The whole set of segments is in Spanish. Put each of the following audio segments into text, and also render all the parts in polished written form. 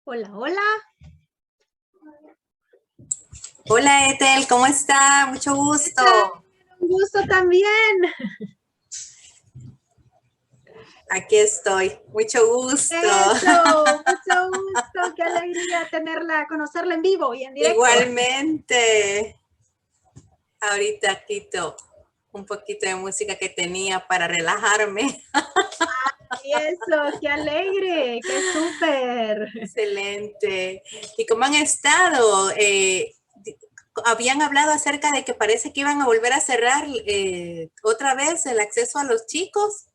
Hola, hola. Hola Ethel, ¿cómo está? Mucho ¿Qué gusto. tal? Un gusto también. Aquí estoy, mucho gusto. Eso, mucho gusto. Qué alegría tenerla, conocerla en vivo y en directo. Igualmente, ahorita quito un poquito de música que tenía para relajarme. Y eso, qué alegre, qué súper. Excelente. ¿Y cómo han estado? Habían hablado acerca de que parece que iban a volver a cerrar otra vez el acceso a los chicos.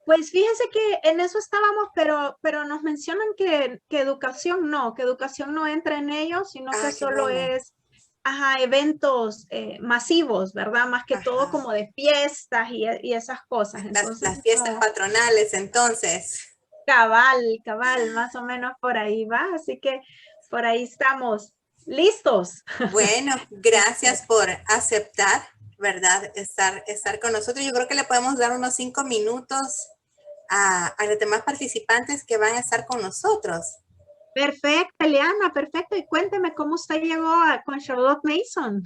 Pues fíjese que en eso estábamos, pero nos mencionan que educación no entra en ello, sino que Ah, qué solo bueno. es, ajá, eventos masivos, ¿verdad? Más que todo Ajá. como de fiestas y esas cosas. Entonces, Las fiestas no. patronales, entonces. Cabal, más o menos por ahí va, así que por ahí estamos listos. Bueno, Listos. gracias por aceptar, ¿verdad? Estar con nosotros. Yo creo que le podemos dar unos 5 minutos a los demás participantes que van a estar con nosotros. Perfecto, Eliana, perfecto. Y cuénteme cómo usted llegó con Charlotte Mason.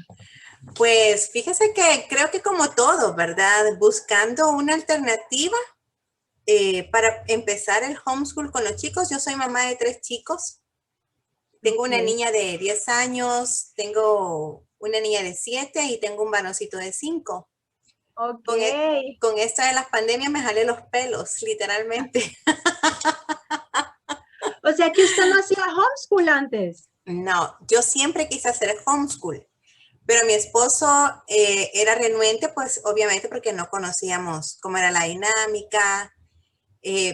Pues fíjese que creo que como todo, ¿verdad? Buscando una alternativa para empezar el homeschool con los chicos. Yo soy mamá de 3 chicos. Tengo Ok, una niña de 10 años, tengo una niña de 7 y tengo un varoncito de 5. ok. Con, con esta de las pandemias me jalé los pelos, literalmente. O sea que usted no hacía homeschool antes. No, yo siempre quise hacer homeschool, pero mi esposo era renuente, pues obviamente porque no conocíamos cómo era la dinámica.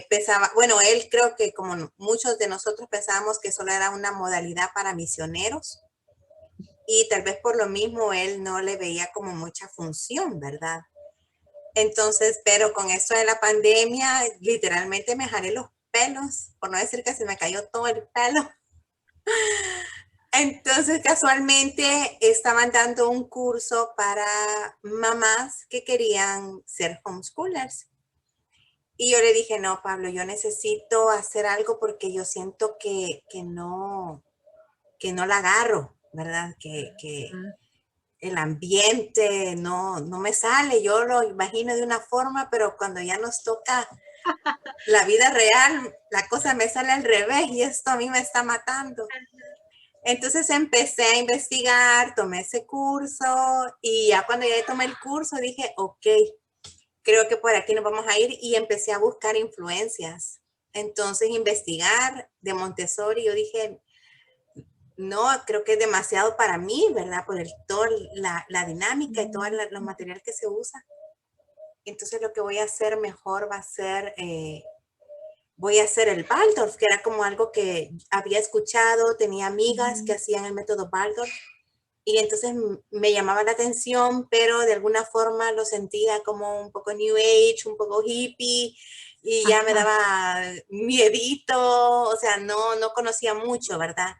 Pensaba, bueno, él creo que como muchos de nosotros pensábamos que solo era una modalidad para misioneros y tal vez por lo mismo él no le veía como mucha función, ¿verdad? Entonces, pero con esto de la pandemia, literalmente me jalé los pelos, por no decir que se me cayó todo el pelo. Entonces, casualmente estaban dando un curso para mamás que querían ser homeschoolers. Y yo le dije, no, Pablo, yo necesito hacer algo porque yo siento que no la agarro, ¿verdad? Que Ah, el ambiente no me sale. Yo lo imagino de una forma, pero cuando ya nos toca la vida real, la cosa me sale al revés y esto a mí me está matando. Entonces empecé a investigar, tomé ese curso y ya cuando ya tomé el curso dije, ok, creo que por aquí nos vamos a ir y empecé a buscar influencias. Entonces investigar de Montessori, yo dije, no, creo que es demasiado para mí, ¿verdad? Por toda la dinámica y todos los materiales que se usa. Entonces lo que voy a hacer mejor va a ser voy a hacer el Waldorf, que era como algo que había escuchado, tenía amigas que hacían el método Waldorf y entonces me llamaba la atención, pero de alguna forma lo sentía como un poco New Age, un poco hippie y ya me ajá. daba miedito, o sea, no conocía mucho, ¿verdad?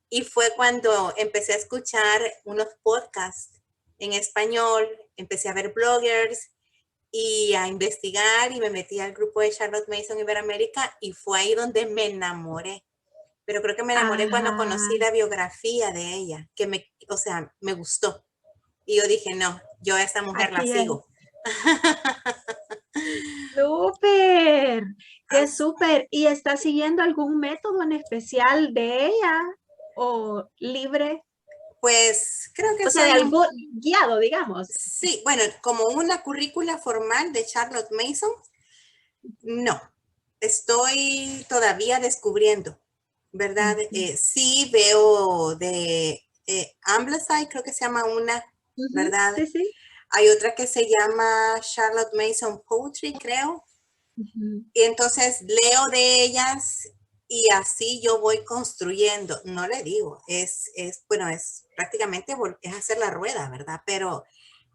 Y fue cuando empecé a escuchar unos podcasts en español, empecé a ver bloggers y a investigar y me metí al grupo de Charlotte Mason Iberoamérica y fue ahí donde me enamoré. Pero creo que me enamoré cuando Ajá. conocí la biografía de ella, que o sea, me gustó. Y yo dije, no, yo a esta mujer la Aquí es. sigo. Súper, qué súper. ¿Y está siguiendo algún método en especial de ella o libre? Pues creo que O sea, de soy algo guiado, digamos. sí, bueno, como una currícula formal de Charlotte Mason, no, estoy todavía descubriendo, ¿verdad? Ujú, Sí veo de Ambleside, creo que se llama una, ujú, ¿verdad? sí, sí. Hay otra que se llama Charlotte Mason Poetry, creo. Ujú. Y entonces leo de ellas y así yo voy construyendo. No le digo, bueno, es prácticamente es hacer la rueda, ¿verdad? Pero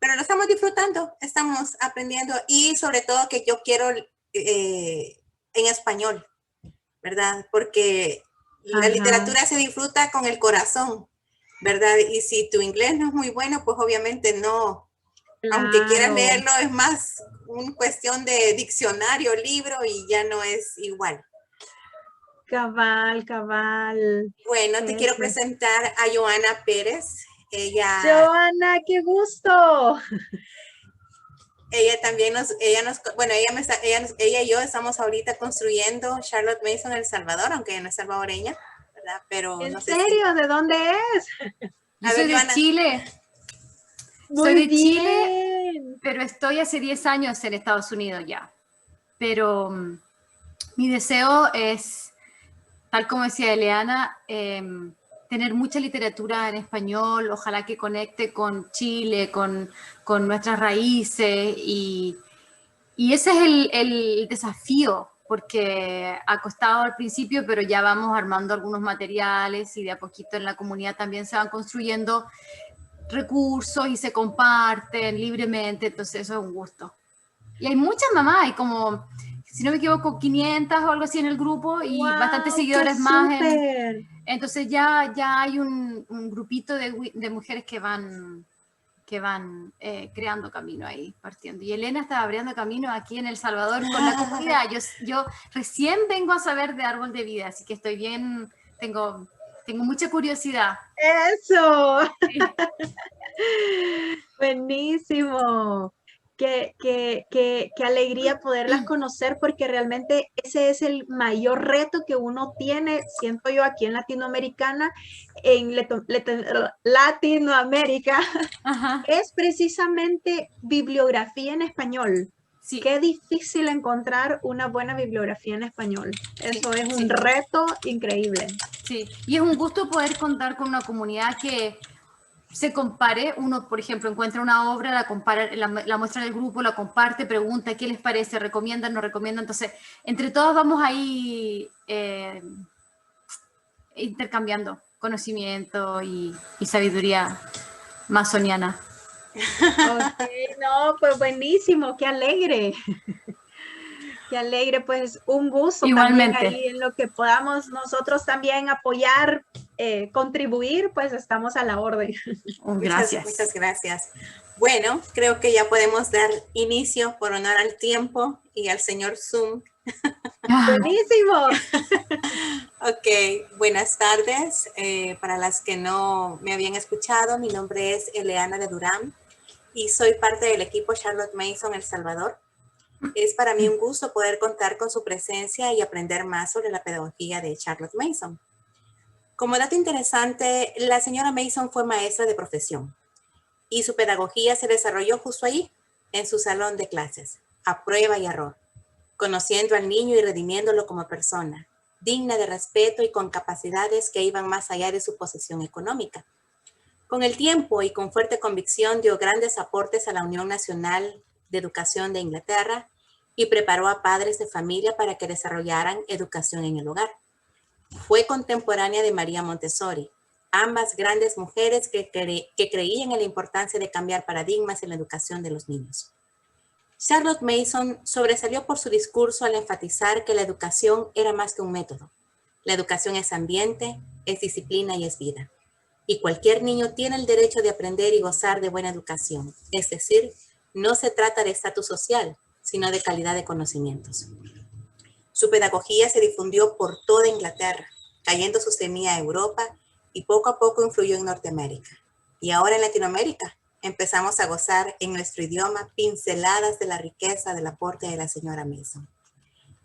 lo estamos disfrutando, estamos aprendiendo y sobre todo que yo quiero en español, ¿verdad? Porque la Ajá, literatura se disfruta con el corazón, ¿verdad? Y si tu inglés no es muy bueno, pues obviamente no, aunque quieras claro. leerlo, es más una cuestión de diccionario, libro y ya no es igual. Cabal, cabal. Bueno, te quiero Ese. presentar a Joana Pérez. Joana, qué gusto. Ella también bueno, ella y yo estamos ahorita construyendo Charlotte Mason en El Salvador, aunque ella no es salvadoreña, ¿verdad? Pero ¿En no sé si. serio? ¿De dónde es? Yo A soy ver, de Joana. Chile, soy Muy de Chile, bien. pero estoy hace 10 años en Estados Unidos ya. Pero mi deseo es, tal como decía Eleana, tener mucha literatura en español, ojalá que conecte con Chile, con nuestras raíces y ese es el desafío, porque ha costado al principio, pero ya vamos armando algunos materiales y de a poquito en la comunidad también se van construyendo recursos y se comparten libremente, entonces eso es un gusto. Y hay muchas mamás, hay como, si no me equivoco, 500 o algo así en el grupo y bastantes Wow, qué seguidores más. súper. Entonces ya hay un grupito de mujeres que van creando camino ahí, partiendo. Y Elena está abriendo camino aquí en El Salvador con la comunidad. Yo recién vengo a saber de Árbol de Vida, así que estoy bien, tengo mucha curiosidad. Eso. Sí. Buenísimo. Qué alegría poderlas conocer porque realmente ese es el mayor reto que uno tiene, siento yo, aquí en Latinoamericana, Latinoamérica, Ajá. es precisamente bibliografía en español. Sí. Qué difícil encontrar una buena bibliografía en español. Eso es un Sí. reto increíble. Sí, y es un gusto poder contar con una comunidad que se compare. Uno, por ejemplo, encuentra una obra, la compara, la muestra en el grupo, la comparte, pregunta qué les parece, recomiendan, no recomiendan. Entonces, entre todos vamos ahí intercambiando conocimiento y sabiduría masoniana. Ok, no, pues buenísimo, qué alegre. Qué alegre, pues un gusto también Igualmente. ahí en lo que podamos nosotros también apoyar, contribuir, pues estamos a la orden. Gracias. Muchas gracias. Bueno, creo que ya podemos dar inicio por honor al tiempo y al señor Zoom. Buenísimo. Ok, buenas tardes. Para las que no me habían escuchado, mi nombre es Eleana de Durán y soy parte del equipo Charlotte Mason El Salvador. Es para mí un gusto poder contar con su presencia y aprender más sobre la pedagogía de Charlotte Mason. Como dato interesante, la señora Mason fue maestra de profesión y su pedagogía se desarrolló justo allí, en su salón de clases, a prueba y error, conociendo al niño y redimiéndolo como persona, digna de respeto y con capacidades que iban más allá de su posición económica. Con el tiempo y con fuerte convicción dio grandes aportes a la Unión Nacional de Educación de Inglaterra y preparó a padres de familia para que desarrollaran educación en el hogar. Fue contemporánea de María Montessori, ambas grandes mujeres que creían en la importancia de cambiar paradigmas en la educación de los niños. Charlotte Mason sobresalió por su discurso al enfatizar que la educación era más que un método. La educación es ambiente, es disciplina y es vida. Y cualquier niño tiene el derecho de aprender y gozar de buena educación. Es decir, no se trata de estatus social, sino de calidad de conocimientos. Su pedagogía se difundió por toda Inglaterra, cayendo su semilla a Europa y poco a poco influyó en Norteamérica. Y ahora en Latinoamérica empezamos a gozar en nuestro idioma pinceladas de la riqueza del aporte de la señora Mason.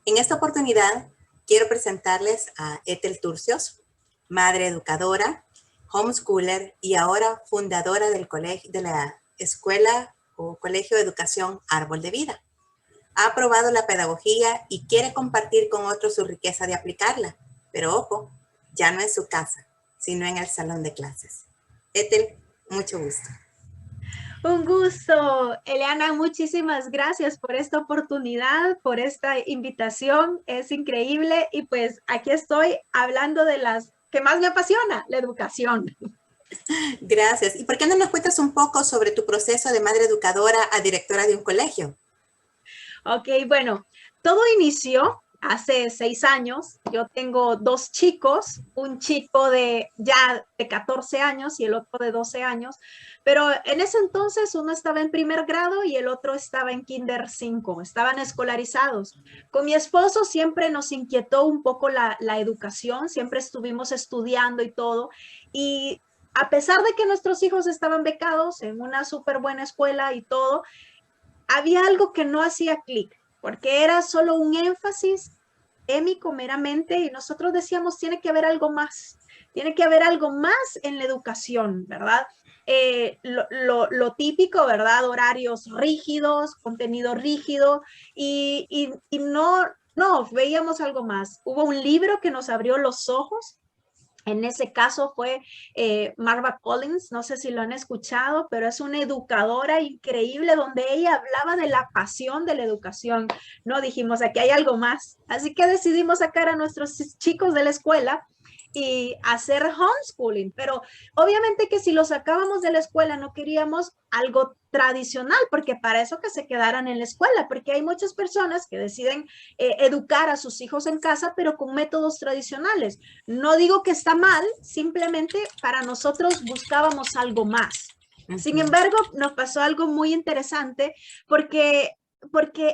En esta oportunidad quiero presentarles a Ethel Turcios, madre educadora, homeschooler y ahora fundadora del colegio, de la escuela o colegio de educación Árbol de Vida. Ha aprobado la pedagogía y quiere compartir con otros su riqueza de aplicarla, pero ojo, ya no en su casa, sino en el salón de clases. Ethel, mucho gusto. Un gusto, Eliana, muchísimas gracias por esta oportunidad, por esta invitación, es increíble y pues aquí estoy hablando de las que más me apasiona, la educación. Gracias. ¿Y por qué no nos cuentas un poco sobre tu proceso de madre educadora a directora de un colegio? Ok, bueno, todo inició hace 6 años. Yo tengo 2 chicos, un chico ya de 14 años y el otro de 12 años, pero en ese entonces uno estaba en primer grado y el otro estaba en kinder 5, estaban escolarizados. Con mi esposo siempre nos inquietó un poco la educación, siempre estuvimos estudiando y todo, y a pesar de que nuestros hijos estaban becados en una súper buena escuela y todo, había algo que no hacía clic, porque era solo un énfasis émico meramente y nosotros decíamos, tiene que haber algo más en la educación, ¿verdad? Lo típico, ¿verdad? Horarios rígidos, contenido rígido y no, veíamos algo más. Hubo un libro que nos abrió los ojos. En ese caso fue Marva Collins, no sé si lo han escuchado, pero es una educadora increíble donde ella hablaba de la pasión de la educación. No dijimos, aquí hay algo más. Así que decidimos sacar a nuestros chicos de la escuela y hacer homeschooling, pero obviamente que si los sacábamos de la escuela no queríamos algo tradicional, porque para eso que se quedaran en la escuela, porque hay muchas personas que deciden educar a sus hijos en casa, pero con métodos tradicionales. No digo que está mal, simplemente para nosotros buscábamos algo más. Sin embargo, nos pasó algo muy interesante porque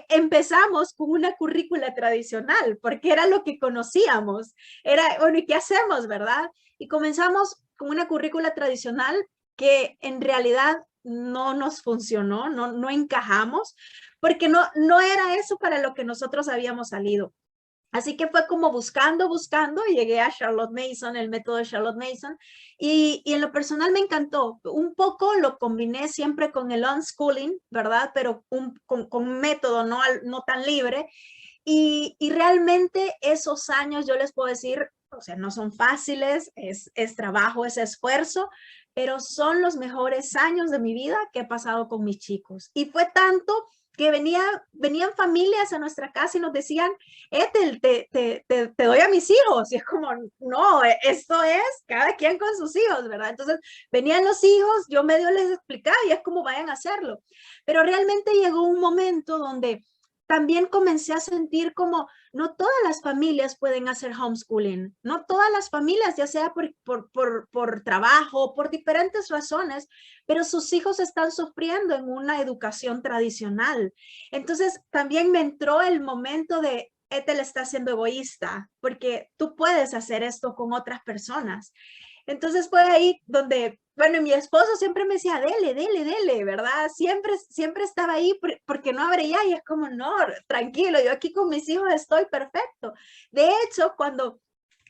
empezamos con una currícula tradicional, porque era lo que conocíamos. Era, bueno, ¿y qué hacemos, verdad? Y comenzamos con una currícula tradicional que en realidad no nos funcionó, no encajamos, porque no era eso para lo que nosotros habíamos salido. Así que fue como buscando, y llegué a Charlotte Mason, el método de Charlotte Mason, y en lo personal me encantó. Un poco lo combiné siempre con el unschooling, ¿verdad? Pero con un método no tan libre. Y realmente esos años, yo les puedo decir, o sea, no son fáciles, es trabajo, es esfuerzo, pero son los mejores años de mi vida que he pasado con mis chicos. Y fue tanto que venían familias a nuestra casa y nos decían, Ethel, te doy a mis hijos. Y es como, no, esto es cada quien con sus hijos, ¿verdad? Entonces venían los hijos, yo medio les explicaba y es como vayan a hacerlo. Pero realmente llegó un momento donde también comencé a sentir como no todas las familias pueden hacer homeschooling, no todas las familias, ya sea por trabajo, por diferentes razones, pero sus hijos están sufriendo en una educación tradicional. Entonces también me entró el momento de, Ethel está siendo egoísta, porque tú puedes hacer esto con otras personas. Entonces fue ahí donde, bueno, mi esposo siempre me decía, dele, ¿verdad? Siempre estaba ahí porque no abre ya y es como, no, tranquilo, yo aquí con mis hijos estoy perfecto. De hecho, cuando,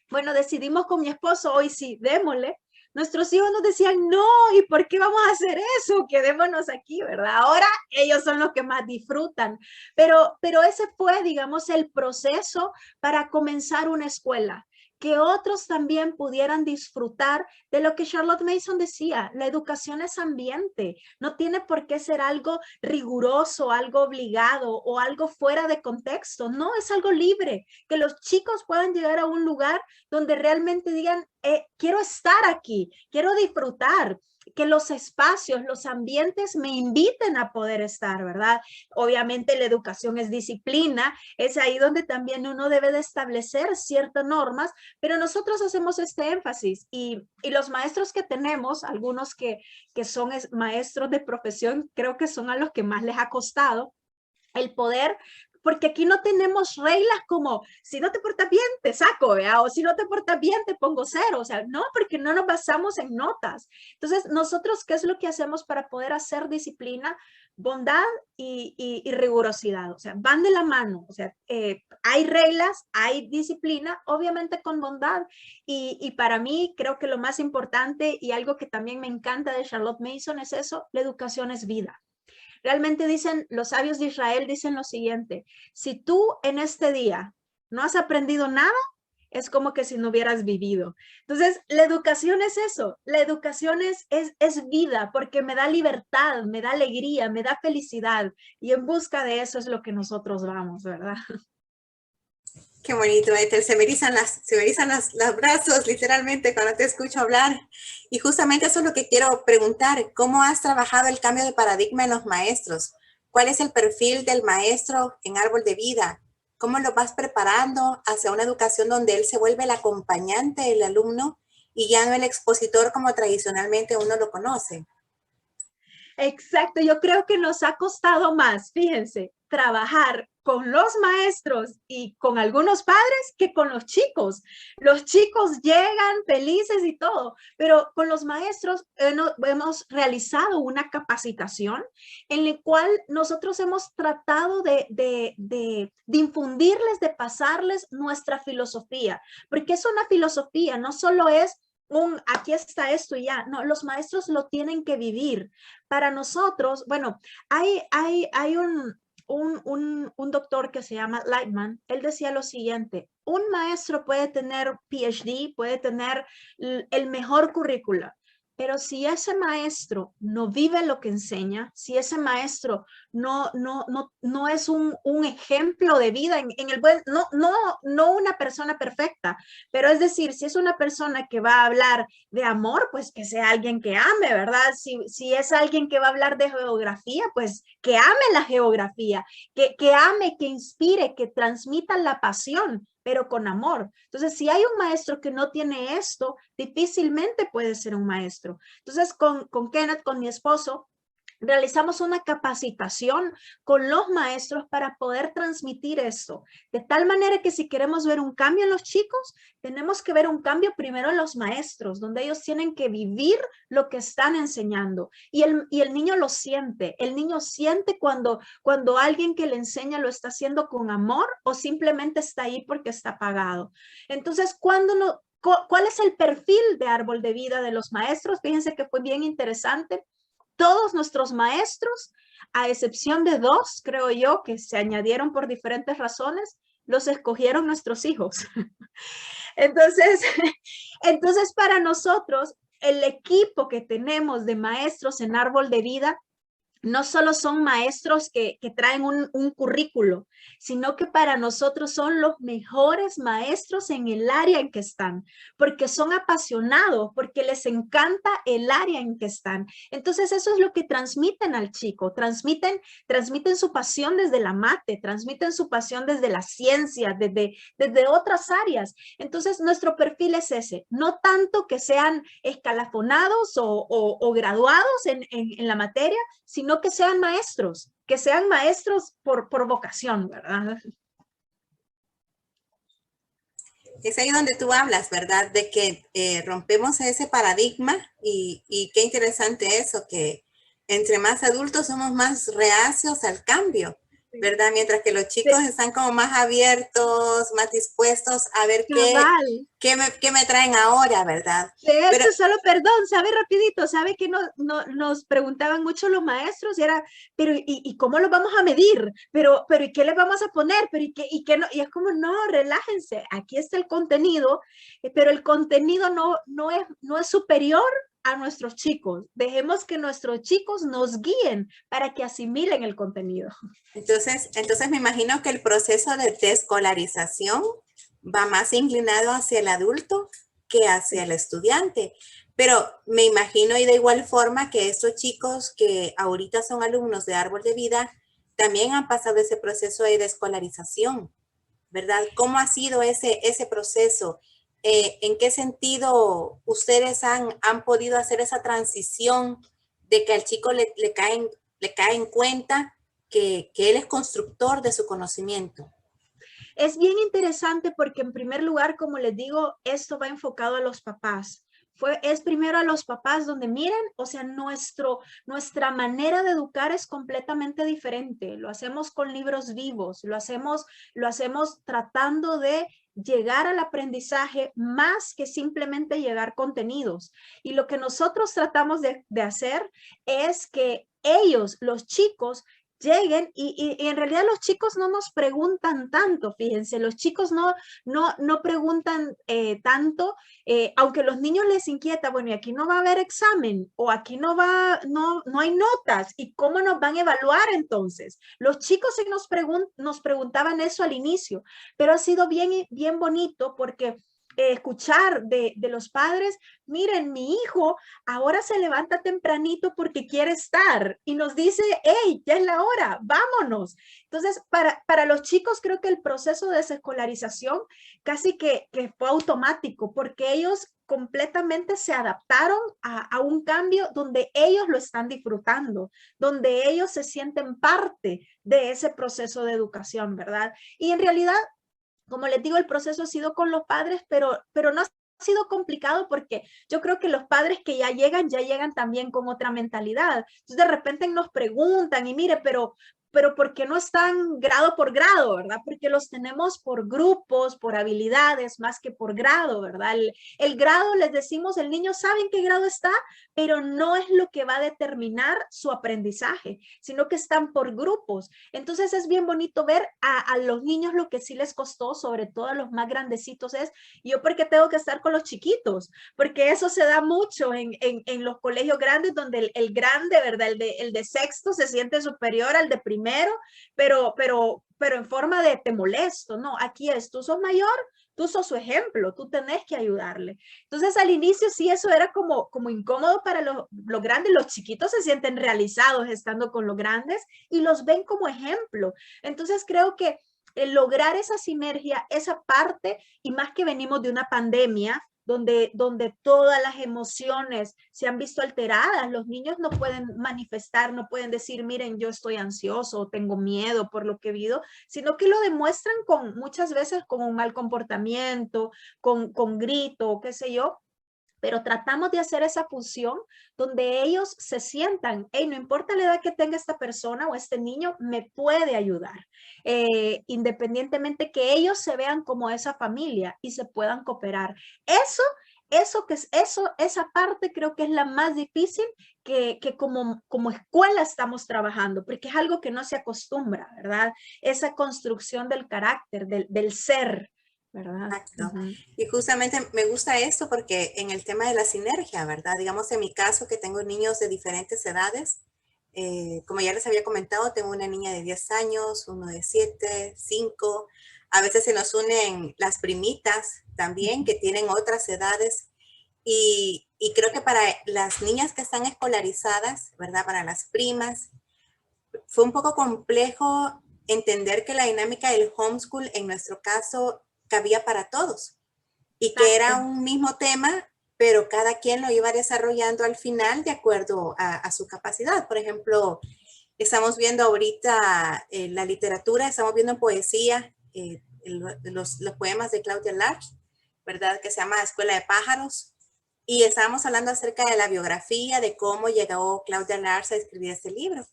bueno, decidimos con mi esposo, hoy sí, démosle, nuestros hijos nos decían, no, ¿y por qué vamos a hacer eso? Quedémonos aquí, ¿verdad? Ahora ellos son los que más disfrutan. Pero ese fue, digamos, el proceso para comenzar una escuela, que otros también pudieran disfrutar de lo que Charlotte Mason decía, la educación es ambiente, no tiene por qué ser algo riguroso, algo obligado o algo fuera de contexto, no, es algo libre, que los chicos puedan llegar a un lugar donde realmente digan, quiero estar aquí, quiero disfrutar, que los espacios, los ambientes me inviten a poder estar, ¿verdad? Obviamente la educación es disciplina, es ahí donde también uno debe de establecer ciertas normas, pero nosotros hacemos este énfasis y los maestros que tenemos, algunos que son maestros de profesión, creo que son a los que más les ha costado el poder, porque aquí no tenemos reglas como si no te portas bien te saco, ¿verdad? O si no te portas bien te pongo 0, o sea, no, porque no nos basamos en notas. Entonces, nosotros, ¿qué es lo que hacemos para poder hacer disciplina? Bondad y rigurosidad, o sea, van de la mano, o sea, hay reglas, hay disciplina, obviamente con bondad, y para mí creo que lo más importante y algo que también me encanta de Charlotte Mason es eso, la educación es vida. Realmente dicen, los sabios de Israel dicen lo siguiente, si tú en este día no has aprendido nada, es como que si no hubieras vivido. Entonces, la educación es eso, la educación es vida, porque me da libertad, me da alegría, me da felicidad, y en busca de eso es lo que nosotros vamos, ¿verdad? Qué bonito, Ethel. Se me erizan los brazos, literalmente, cuando te escucho hablar. Y justamente eso es lo que quiero preguntar. ¿Cómo has trabajado el cambio de paradigma en los maestros? ¿Cuál es el perfil del maestro en Árbol de Vida? cómo lo vas preparando hacia una educación donde él se vuelve el acompañante del alumno y ya no el expositor como tradicionalmente uno lo conoce? Exacto, yo creo que nos ha costado más, fíjense, trabajar con los maestros y con algunos padres que con los chicos. Los chicos llegan felices y todo, pero con los maestros hemos realizado una capacitación en la cual nosotros hemos tratado de infundirles, de pasarles nuestra filosofía, porque es una filosofía, no solo es aquí está esto y ya, no, los maestros lo tienen que vivir. Para nosotros, bueno, hay un doctor que se llama Lightman, él decía lo siguiente: un maestro puede tener PhD, puede tener el mejor currículo, pero si ese maestro no vive lo que enseña, si ese maestro no es un ejemplo de vida en el buen, no una persona perfecta, pero es decir, si es una persona que va a hablar de amor, pues que sea alguien que ame, ¿verdad? Si es alguien que va a hablar de geografía, pues que ame la geografía, que ame, que inspire, que transmita la pasión, pero con amor. Entonces, si hay un maestro que no tiene esto, difícilmente puede ser un maestro. Entonces, con Kenneth, con mi esposo, realizamos una capacitación con los maestros para poder transmitir esto, de tal manera que si queremos ver un cambio en los chicos, tenemos que ver un cambio primero en los maestros, donde ellos tienen que vivir lo que están enseñando. Y el niño lo siente, el niño siente cuando alguien que le enseña lo está haciendo con amor o simplemente está ahí porque está pagado. Entonces, ¿cuál es el perfil de árbol de vida de los maestros? Fíjense que fue bien interesante. Todos nuestros maestros, a excepción de 2, creo yo, que se añadieron por diferentes razones, los escogieron nuestros hijos. Entonces, entonces para nosotros, el equipo que tenemos de maestros en Árbol de Vida no solo son maestros que traen un currículo, sino que para nosotros son los mejores maestros en el área en que están, porque son apasionados, porque les encanta el área en que están. Entonces eso es lo que transmiten al chico, transmiten su pasión desde la mate, transmiten su pasión desde la ciencia, desde otras áreas. Entonces nuestro perfil es ese, no tanto que sean escalafonados o graduados en la materia, sino que sean maestros por vocación, ¿verdad? Es ahí donde tú hablas, ¿verdad? De que rompemos ese paradigma y qué interesante eso, que entre más adultos somos más reacios al cambio, ¿verdad? Mientras que los chicos están como más abiertos, más dispuestos a ver qué me traen ahora, ¿verdad? De hecho, solo perdón, ¿sabe rapidito? ¿Sabe que nos preguntaban mucho los maestros? Y era, pero ¿y cómo lo vamos a medir? Pero ¿y qué le vamos a poner? Pero ¿y qué no? Y es como, no, relájense, aquí está el contenido, pero el contenido no es superior a nuestros chicos. Dejemos que nuestros chicos nos guíen para que asimilen el contenido. Entonces me imagino que el proceso de desescolarización va más inclinado hacia el adulto que hacia el estudiante. Pero me imagino y de igual forma que estos chicos que ahorita son alumnos de Árbol de Vida también han pasado ese proceso de desescolarización, ¿verdad? ¿Cómo ha sido ese proceso? ¿En qué sentido ustedes han podido hacer esa transición de que al chico le cae en cuenta que él es constructor de su conocimiento? Es bien interesante porque en primer lugar, como les digo, esto va enfocado a los papás. Es primero a los papás donde miren, o sea, nuestra manera de educar es completamente diferente. Lo hacemos con libros vivos, lo hacemos tratando de llegar al aprendizaje más que simplemente llegar contenidos. Y lo que nosotros tratamos de hacer es que ellos, los chicos, lleguen y en realidad los chicos no nos preguntan tanto, fíjense, los chicos no preguntan tanto, aunque los niños les inquieta, bueno, y aquí no va a haber examen, o aquí no hay notas, ¿y cómo nos van a evaluar entonces? Los chicos sí nos preguntaban eso al inicio, pero ha sido bien bonito porque escuchar de los padres, miren, mi hijo ahora se levanta tempranito porque quiere estar y nos dice, hey, ya es la hora, vámonos. Entonces, para los chicos creo que el proceso de desescolarización casi que fue automático porque ellos completamente se adaptaron a un cambio donde ellos lo están disfrutando, donde ellos se sienten parte de ese proceso de educación, ¿verdad? Y en realidad, como les digo, el proceso ha sido con los padres, pero no ha sido complicado porque yo creo que los padres que ya llegan también con otra mentalidad. Entonces de repente nos preguntan y mire, pero ¿por qué no están grado por grado, verdad? Porque los tenemos por grupos, por habilidades, más que por grado, ¿verdad? El grado, les decimos, el niño sabe en qué grado está, pero no es lo que va a determinar su aprendizaje, sino que están por grupos. Entonces es bien bonito ver a los niños lo que sí les costó, sobre todo a los más grandecitos, es yo porque tengo que estar con los chiquitos, porque eso se da mucho en los colegios grandes donde el grande, ¿verdad? El de sexto se siente superior al de primero, pero en forma de te molesto, ¿no? Aquí es, tú sos mayor, tú sos su ejemplo, tú tenés que ayudarle. Entonces al inicio sí eso era como incómodo para los grandes, los chiquitos se sienten realizados estando con los grandes y los ven como ejemplo. Entonces creo que el lograr esa sinergia, esa parte, y más que venimos de una pandemia, donde todas las emociones se han visto alteradas, los niños no pueden manifestar, no pueden decir, miren, yo estoy ansioso o tengo miedo por lo que he vivido, sino que lo demuestran muchas veces con un mal comportamiento, con grito, qué sé yo, pero tratamos de hacer esa fusión donde ellos se sientan, hey, no importa la edad que tenga esta persona o este niño, me puede ayudar, independientemente que ellos se vean como esa familia y se puedan cooperar. Esa parte creo que es la más difícil que como escuela estamos trabajando, porque es algo que no se acostumbra, ¿verdad? Esa construcción del carácter, del ser, ¿verdad? Exacto. Uh-huh. Y justamente me gusta esto porque en el tema de la sinergia, ¿verdad? Digamos en mi caso que tengo niños de diferentes edades, como ya les había comentado, tengo una niña de 10 años, uno de 7, 5, a veces se nos unen las primitas también que tienen otras edades y creo que para las niñas que están escolarizadas, ¿verdad? Para las primas, fue un poco complejo entender que la dinámica del homeschool en nuestro caso cabía para todos y que era un mismo tema, pero cada quien lo iba desarrollando al final de acuerdo a su capacidad. Por ejemplo, estamos viendo ahorita la literatura, estamos viendo poesía, los poemas de Claudia Larch, ¿verdad? Que se llama Escuela de Pájaros. Y estábamos hablando acerca de la biografía, de cómo llegó Claudia Larch a escribir este libro.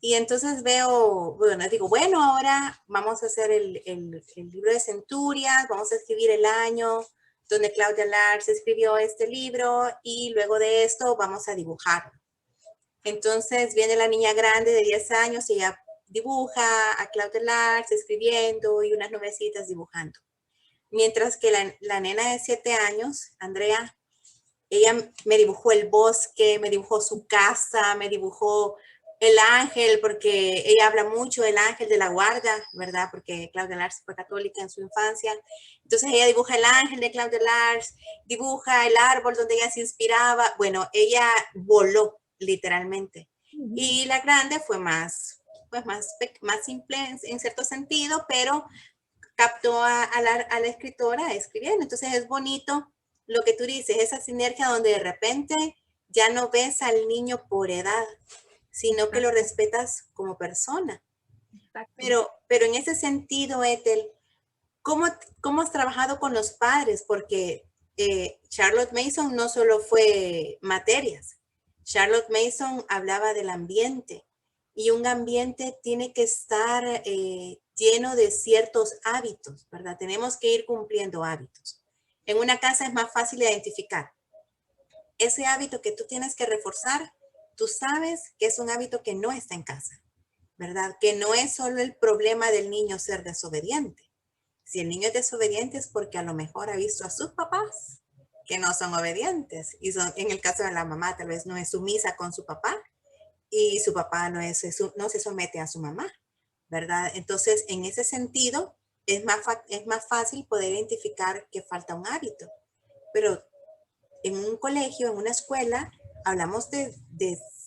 Y entonces veo, bueno, digo, bueno, ahora vamos a hacer el libro de Centurias, vamos a escribir el año donde Claudia Larch escribió este libro y luego de esto vamos a dibujar. Entonces viene la niña grande de 10 años y ella dibuja a Claudia Larch escribiendo y unas nubecitas dibujando. Mientras que la nena de 7 años, Andrea, ella me dibujó el bosque, me dibujó su casa, me dibujó el ángel, porque ella habla mucho del ángel de la guarda, ¿verdad? Porque Claudia Larch fue católica en su infancia. Entonces ella dibuja el ángel de Claudia Larch, dibuja el árbol donde ella se inspiraba. Bueno, ella voló literalmente. Y la grande fue más simple en cierto sentido, pero captó a la escritora escribiendo. Entonces es bonito lo que tú dices, esa sinergia donde de repente ya no ves al niño por edad, sino que lo respetas como persona. Pero en ese sentido, Ethel, ¿cómo has trabajado con los padres? Porque Charlotte Mason no solo fue materias, Charlotte Mason hablaba del ambiente y un ambiente tiene que estar lleno de ciertos hábitos, ¿verdad? Tenemos que ir cumpliendo hábitos. En una casa es más fácil identificar ese hábito que tú tienes que reforzar. Tú sabes que es un hábito que no está en casa, ¿verdad? Que no es solo el problema del niño ser desobediente. Si el niño es desobediente es porque a lo mejor ha visto a sus papás que no son obedientes. Y en el caso de la mamá, tal vez no es sumisa con su papá y su papá no se somete a su mamá, ¿verdad? Entonces, en ese sentido, es más fácil poder identificar que falta un hábito. Pero en un colegio, en una escuela, hablamos de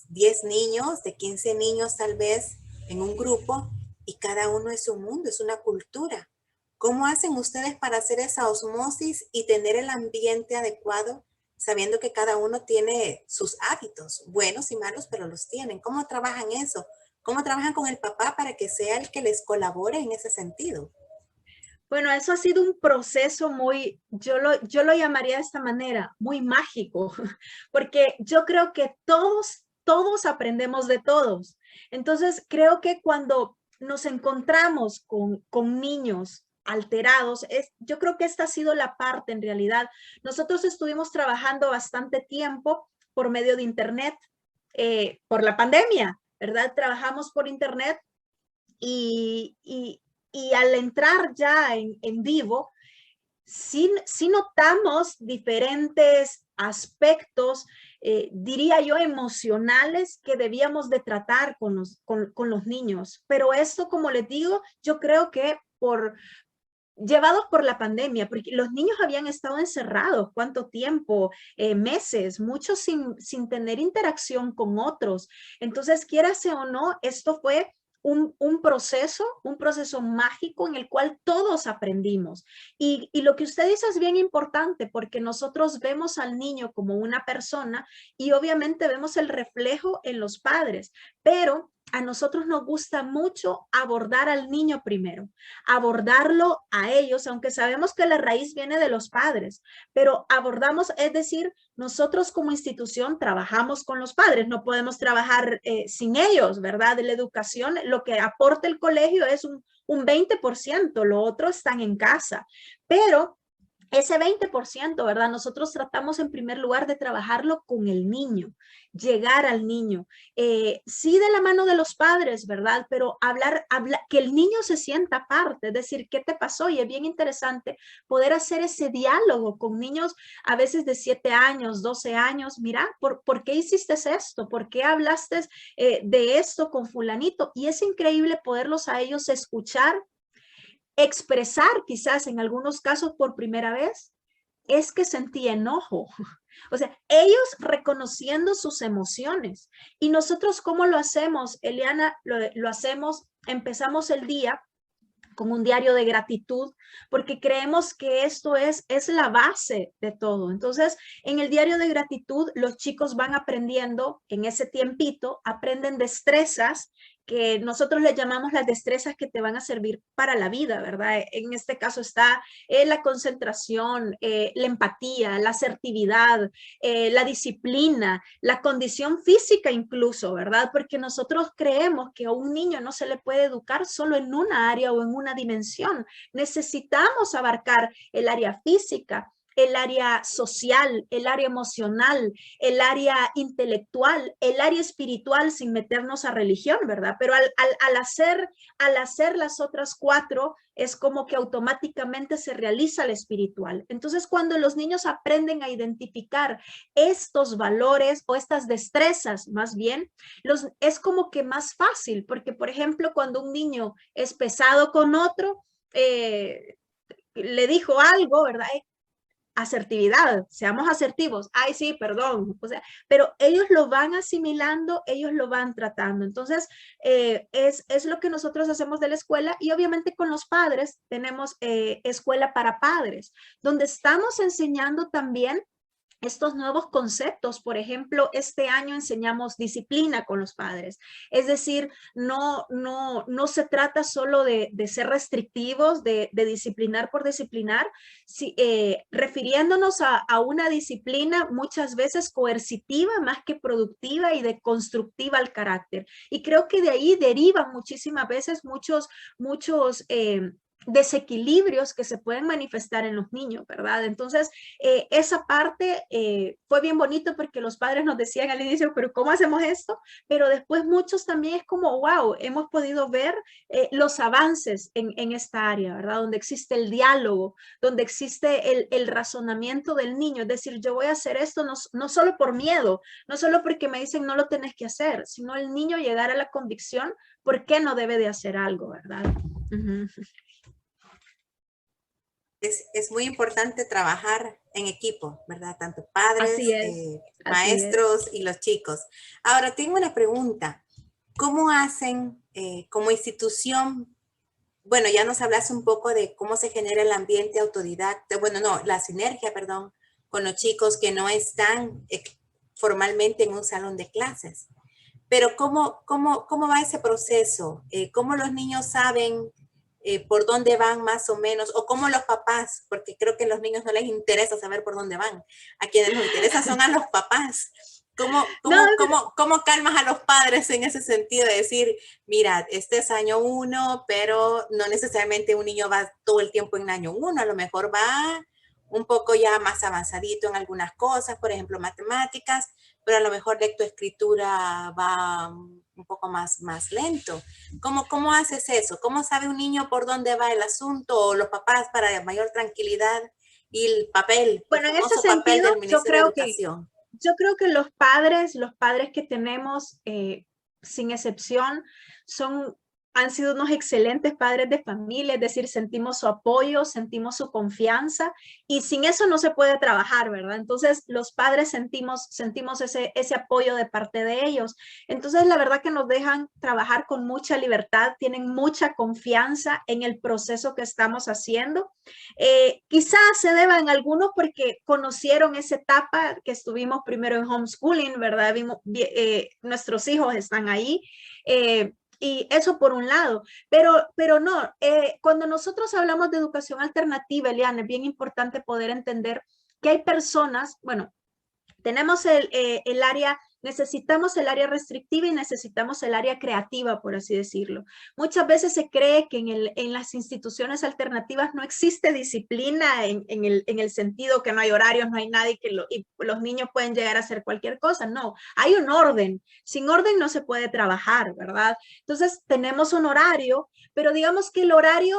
10 niños, de 15 niños tal vez en un grupo, y cada uno es un mundo, es una cultura. ¿Cómo hacen ustedes para hacer esa osmosis y tener el ambiente adecuado, sabiendo que cada uno tiene sus hábitos, buenos y malos, pero los tienen? ¿Cómo trabajan eso? ¿Cómo trabajan con el papá para que sea el que les colabore en ese sentido? Bueno, eso ha sido un proceso muy, yo lo llamaría de esta manera, muy mágico, porque yo creo que todos aprendemos de todos. Entonces, creo que cuando nos encontramos con niños alterados, yo creo que esta ha sido la parte en realidad. Nosotros estuvimos trabajando bastante tiempo por medio de Internet, por la pandemia, ¿verdad? Trabajamos por Internet y al entrar ya en vivo, sí notamos diferentes aspectos, diría yo, emocionales que debíamos de tratar con los niños. Pero esto, como les digo, yo creo que llevados por la pandemia, porque los niños habían estado encerrados, ¿cuánto tiempo? Meses, muchos sin tener interacción con otros. Entonces, quiérase o no, esto fue un proceso mágico en el cual todos aprendimos. Y lo que usted dice es bien importante porque nosotros vemos al niño como una persona y obviamente vemos el reflejo en los padres, pero a nosotros nos gusta mucho abordar al niño primero, abordarlo a ellos, aunque sabemos que la raíz viene de los padres, pero abordamos, es decir, nosotros como institución trabajamos con los padres, no podemos trabajar sin ellos, ¿verdad? De la educación, lo que aporta el colegio es un 20%, lo otro están en casa, pero ese 20%, ¿verdad? Nosotros tratamos en primer lugar de trabajarlo con el niño, llegar al niño, sí de la mano de los padres, ¿verdad? Pero hablar, que el niño se sienta parte, es decir, ¿qué te pasó? Y es bien interesante poder hacer ese diálogo con niños a veces de 7 años, 12 años. Mira, ¿por qué hiciste esto? ¿Por qué hablaste de esto con fulanito? Y es increíble poderlos a ellos escuchar, expresar quizás en algunos casos por primera vez, es que sentí enojo. O sea, ellos reconociendo sus emociones. Y nosotros, ¿cómo lo hacemos, Eliana? Lo hacemos, empezamos el día con un diario de gratitud, porque creemos que esto es la base de todo. Entonces, en el diario de gratitud, los chicos van aprendiendo en ese tiempito, aprenden destrezas que nosotros le llamamos las destrezas que te van a servir para la vida, ¿verdad? En este caso está la concentración, la empatía, la asertividad, la disciplina, la condición física incluso, ¿verdad? Porque nosotros creemos que a un niño no se le puede educar solo en una área o en una dimensión. Necesitamos abarcar el área física, el área social, el área emocional, el área intelectual, el área espiritual sin meternos a religión, ¿verdad? Pero al hacer las otras 4, es como que automáticamente se realiza el espiritual. Entonces, cuando los niños aprenden a identificar estos valores o estas destrezas, más bien, es como que más fácil, porque, por ejemplo, cuando un niño es pesado con otro, le dijo algo, ¿verdad? Asertividad, seamos asertivos, ay sí, perdón, o sea, pero ellos lo van asimilando, ellos lo van tratando. Entonces, es lo que nosotros hacemos de la escuela y obviamente con los padres tenemos escuela para padres, donde estamos enseñando también estos nuevos conceptos. Por ejemplo, este año enseñamos disciplina con los padres. Es decir, no se trata solo de ser restrictivos, de disciplinar por disciplinar, refiriéndonos a una disciplina muchas veces coercitiva más que productiva y de constructiva al carácter. Y creo que de ahí derivan muchísimas veces muchos desequilibrios que se pueden manifestar en los niños, ¿verdad? Entonces, esa parte fue bien bonito porque los padres nos decían al inicio, pero ¿cómo hacemos esto? Pero después muchos también es como, wow, hemos podido ver los avances en esta área, ¿verdad? Donde existe el diálogo, donde existe el razonamiento del niño, es decir, yo voy a hacer esto no solo por miedo, no solo porque me dicen no lo tenés que hacer, sino el niño llegar a la convicción por qué no debe de hacer algo, ¿verdad? Uh-huh. Es muy importante trabajar en equipo, ¿verdad? Tanto padres, Así es, así es. maestros y los chicos. Ahora, tengo una pregunta. ¿Cómo hacen como institución? Bueno, ya nos hablaste un poco de cómo se genera el ambiente autodidacta, bueno, no, la sinergia, perdón, con los chicos que no están formalmente en un salón de clases. Pero ¿cómo va ese proceso? ¿Cómo los niños saben por dónde van más o menos? ¿O cómo los papás? Porque creo que a los niños no les interesa saber por dónde van. A quienes nos interesa son a los papás. No, ¿Cómo calmas a los padres en ese sentido de decir, mira, este es año 1, pero no necesariamente un niño va todo el tiempo en año 1, a lo mejor va un poco ya más avanzadito en algunas cosas, por ejemplo, matemáticas, pero a lo mejor lectoescritura va un poco más lento. ¿Cómo haces eso? ¿Cómo sabe un niño por dónde va el asunto o los papás para mayor tranquilidad y el papel, el bueno, en ese famoso papel sentido, del Ministerio de Educación? yo creo que los padres que tenemos, sin excepción, son, han sido unos excelentes padres de familia, es decir, sentimos su apoyo, sentimos su confianza y sin eso no se puede trabajar, ¿verdad? Entonces, los padres sentimos ese apoyo de parte de ellos. Entonces, la verdad que nos dejan trabajar con mucha libertad, tienen mucha confianza en el proceso que estamos haciendo. Quizás se deba en algunos porque conocieron esa etapa que estuvimos primero en homeschooling, ¿verdad? Nuestros hijos están ahí. Y eso por un lado, pero no, cuando nosotros hablamos de educación alternativa, Eliana, es bien importante poder entender que hay personas, bueno, tenemos el área, necesitamos el área restrictiva y necesitamos el área creativa, por así decirlo. Muchas veces se cree que en las instituciones alternativas no existe disciplina en el sentido que no hay horarios, no hay nadie y los niños pueden llegar a hacer cualquier cosa. No, hay un orden. Sin orden no se puede trabajar, ¿verdad? Entonces tenemos un horario, pero digamos que el horario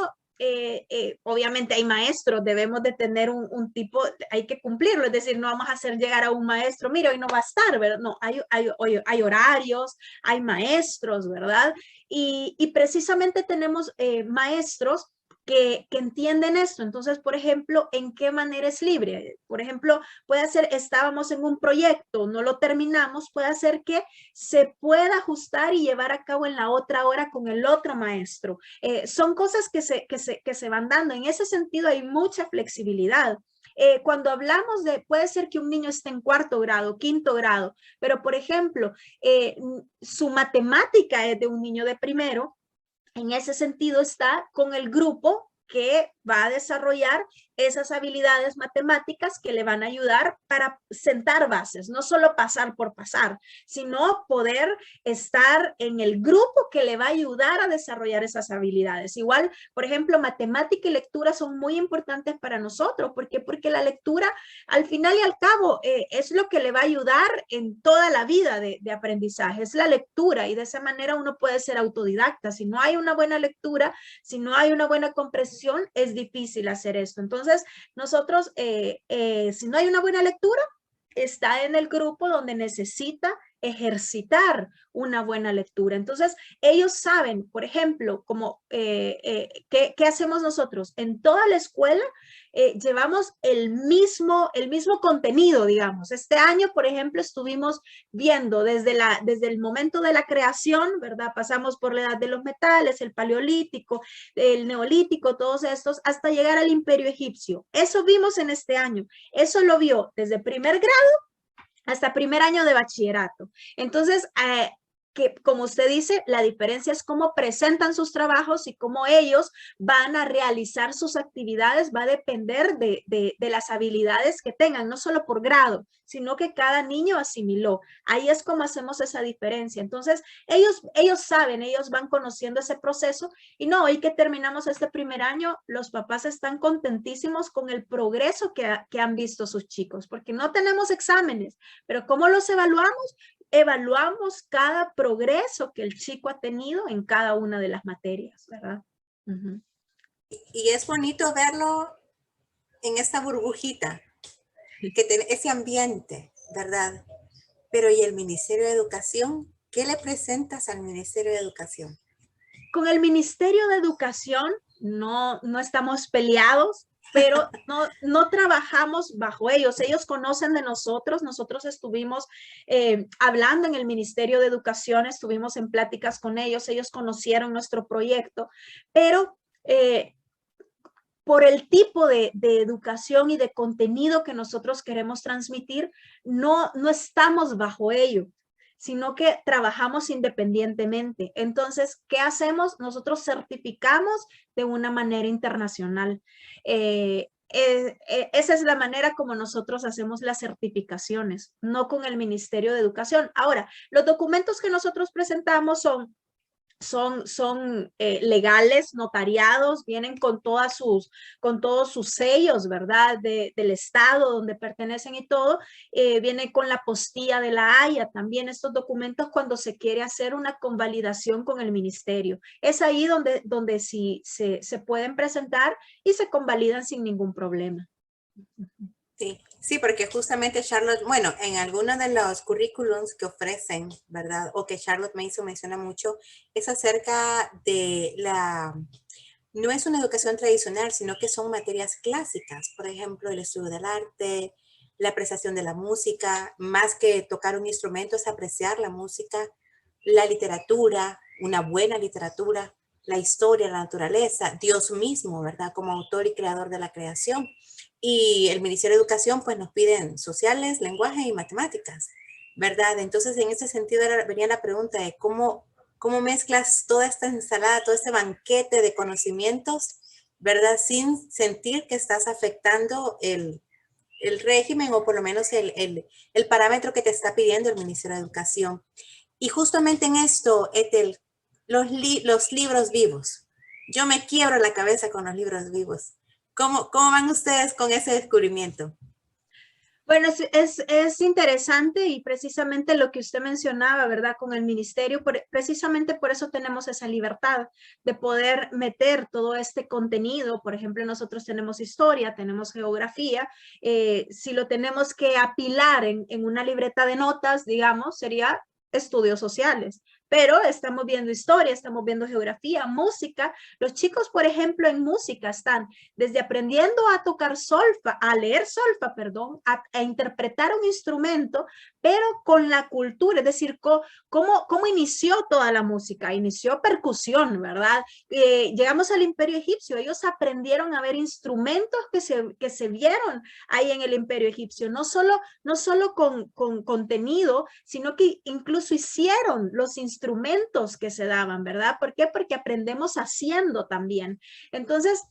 obviamente hay maestros, debemos de tener un tipo, hay que cumplirlo, es decir, no vamos a hacer llegar a un maestro, mira, hoy no va a estar, ¿verdad? No, hay horarios, hay maestros, ¿verdad? Y precisamente tenemos maestros que entienden esto. Entonces, por ejemplo, ¿en qué manera es libre? Por ejemplo, puede ser, estábamos en un proyecto, no lo terminamos, puede ser que se pueda ajustar y llevar a cabo en la otra hora con el otro maestro. Son cosas que se van dando. En ese sentido hay mucha flexibilidad. Cuando hablamos de, puede ser que un niño esté en 4º grado, 5º grado, pero por ejemplo, su matemática es de un niño de primero, en ese sentido está con el grupo que va a desarrollar esas habilidades matemáticas que le van a ayudar para sentar bases, no solo pasar por pasar, sino poder estar en el grupo que le va a ayudar a desarrollar esas habilidades. Igual, por ejemplo, matemática y lectura son muy importantes para nosotros. ¿Por qué? Porque la lectura, al final y al cabo, es lo que le va a ayudar en toda la vida de aprendizaje, es la lectura, y de esa manera uno puede ser autodidacta. Si no hay una buena lectura, si no hay una buena comprensión, es difícil hacer esto. Entonces, nosotros, si no hay una buena lectura, está en el grupo donde necesita ejercitar una buena lectura. Entonces, ellos saben, por ejemplo, como, ¿qué hacemos nosotros? En toda la escuela llevamos el mismo contenido, digamos. Este año, por ejemplo, estuvimos viendo desde el momento de la creación, ¿verdad? Pasamos por la edad de los metales, el paleolítico, el neolítico, todos estos, hasta llegar al imperio egipcio. Eso vimos en este año. Eso lo vio desde primer grado hasta primer año de bachillerato. Entonces, que como usted dice, la diferencia es cómo presentan sus trabajos y cómo ellos van a realizar sus actividades, va a depender de las habilidades que tengan, no solo por grado, sino que cada niño asimiló. Ahí es como hacemos esa diferencia. Entonces, ellos saben, ellos van conociendo ese proceso y no, hoy que terminamos este primer año, los papás están contentísimos con el progreso que han visto sus chicos, porque no tenemos exámenes, pero ¿cómo los evaluamos? Evaluamos cada progreso que el chico ha tenido en cada una de las materias, ¿verdad? Uh-huh. Y es bonito verlo en esta burbujita, que tiene ese ambiente, ¿verdad? Pero ¿y el Ministerio de Educación? ¿Qué le presentas al Ministerio de Educación? Con el Ministerio de Educación no estamos peleados. pero no trabajamos bajo ellos. Ellos conocen de nosotros. Nosotros estuvimos hablando en el Ministerio de Educación, estuvimos en pláticas con ellos. Ellos conocieron nuestro proyecto, pero por el tipo de educación y de contenido que nosotros queremos transmitir, no estamos bajo ello, sino que trabajamos independientemente. Entonces, ¿qué hacemos? Nosotros certificamos de una manera internacional. Esa es la manera como nosotros hacemos las certificaciones, no con el Ministerio de Educación. Ahora, los documentos que nosotros presentamos son legales, notariados, vienen con todos sus sellos, ¿verdad? Del estado donde pertenecen y todo. Viene con la postilla de la Haya también estos documentos cuando se quiere hacer una convalidación con el ministerio. Es ahí donde sí se pueden presentar y se convalidan sin ningún problema. Sí, porque justamente Charlotte, bueno, en algunos de los currículums que ofrecen, ¿verdad? O que Charlotte Mason menciona mucho, es acerca de no es una educación tradicional, sino que son materias clásicas. Por ejemplo, el estudio del arte, la apreciación de la música, más que tocar un instrumento es apreciar la música, la literatura, una buena literatura, la historia, la naturaleza, Dios mismo, ¿verdad? Como autor y creador de la creación. Y el Ministerio de Educación pues nos piden sociales, lenguaje y matemáticas, ¿verdad? Entonces en ese sentido venía la pregunta de cómo mezclas toda esta ensalada, todo este banquete de conocimientos, ¿verdad? Sin sentir que estás afectando el régimen o por lo menos el parámetro que te está pidiendo el Ministerio de Educación. Y justamente en esto, Ethel, los libros vivos. Yo me quiebro la cabeza con los libros vivos. ¿Cómo van ustedes con ese descubrimiento? Bueno, es interesante y precisamente lo que usted mencionaba, ¿verdad? Con el ministerio, precisamente por eso tenemos esa libertad de poder meter todo este contenido. Por ejemplo, nosotros tenemos historia, tenemos geografía. Si lo tenemos que apilar en una libreta de notas, digamos, sería estudios sociales. Pero estamos viendo historia, estamos viendo geografía, música. Los chicos, por ejemplo, en música están desde aprendiendo a tocar solfa, a leer solfa, perdón, a interpretar un instrumento, pero con la cultura, es decir, cómo inició toda la música. Inició percusión, ¿verdad? Llegamos al Imperio Egipcio, ellos aprendieron a ver instrumentos que se vieron ahí en el Imperio Egipcio, no solo con contenido, sino que incluso hicieron los instrumentos que se daban, ¿verdad? ¿Por qué? Porque aprendemos haciendo también. Entonces,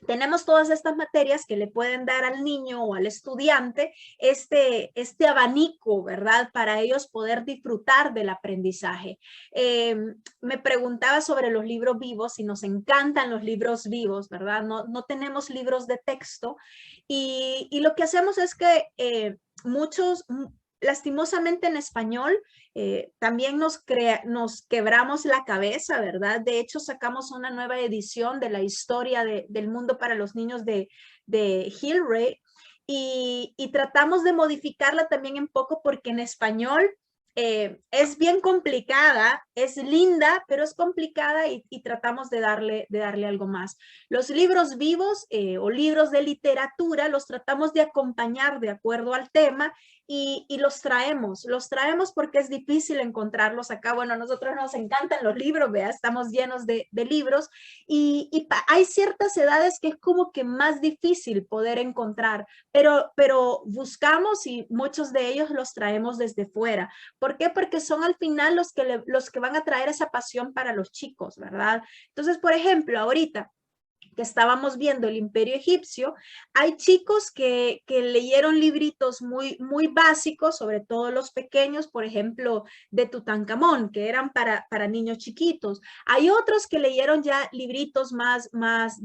tenemos todas estas materias que le pueden dar al niño o al estudiante este abanico, ¿verdad? Para ellos poder disfrutar del aprendizaje. Me preguntaba sobre los libros vivos y nos encantan los libros vivos, ¿verdad? No tenemos libros de texto y lo que hacemos es que lastimosamente en español, también nos quebramos la cabeza, ¿verdad? De hecho, sacamos una nueva edición de la historia del mundo para los niños de Hillray y tratamos de modificarla también un poco porque en español es bien complicada, es linda, pero es complicada y tratamos de darle algo más. Los libros vivos o libros de literatura los tratamos de acompañar de acuerdo al tema y los traemos porque es difícil encontrarlos acá. Bueno, a nosotros nos encantan los libros, vea, estamos llenos de libros y hay ciertas edades que es como que más difícil poder encontrar, pero buscamos y muchos de ellos los traemos desde fuera. ¿Por qué? Porque son al final los que van a traer esa pasión para los chicos, ¿verdad? Entonces, por ejemplo, ahorita que estábamos viendo el Imperio Egipcio, hay chicos que leyeron libritos muy básicos, sobre todo los pequeños, por ejemplo, de Tutankamón, que eran para niños chiquitos. Hay otros que leyeron ya libritos más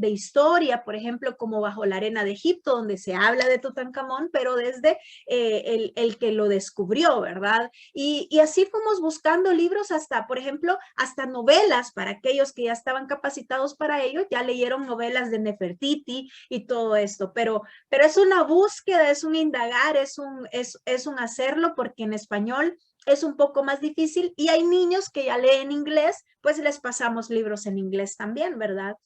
de historia, por ejemplo, como Bajo la arena de Egipto, donde se habla de Tutankamón, pero desde el que lo descubrió, ¿verdad? Y así fuimos buscando libros hasta, por ejemplo, hasta novelas para aquellos que ya estaban capacitados para ello, ya leyeron novelas de Nefertiti y todo esto, pero es una búsqueda, es un indagar, es un hacerlo porque en español es un poco más difícil y hay niños que ya leen inglés, pues les pasamos libros en inglés también, ¿verdad?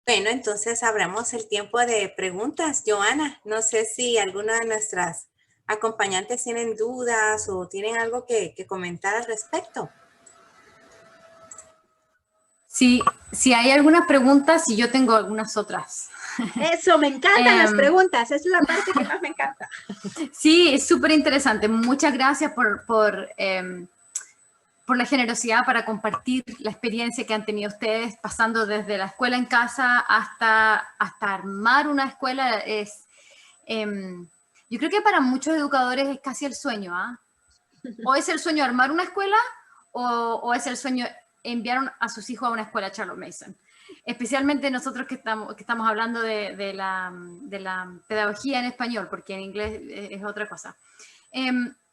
Bueno, entonces abramos el tiempo de preguntas. Joana, no sé si alguna de nuestras acompañantes tienen dudas o tienen algo que comentar al respecto. Sí, si hay algunas preguntas y yo tengo algunas otras. Eso, me encantan las preguntas, es la parte que más me encanta. Sí, es súper interesante. Muchas gracias por la generosidad para compartir la experiencia que han tenido ustedes pasando desde la escuela en casa hasta armar una escuela. Yo creo que para muchos educadores es casi el sueño, ¿ah? O es el sueño armar una escuela o es el sueño enviar a sus hijos a una escuela Charlotte Mason. Especialmente nosotros que estamos hablando de la pedagogía en español, porque en inglés es otra cosa.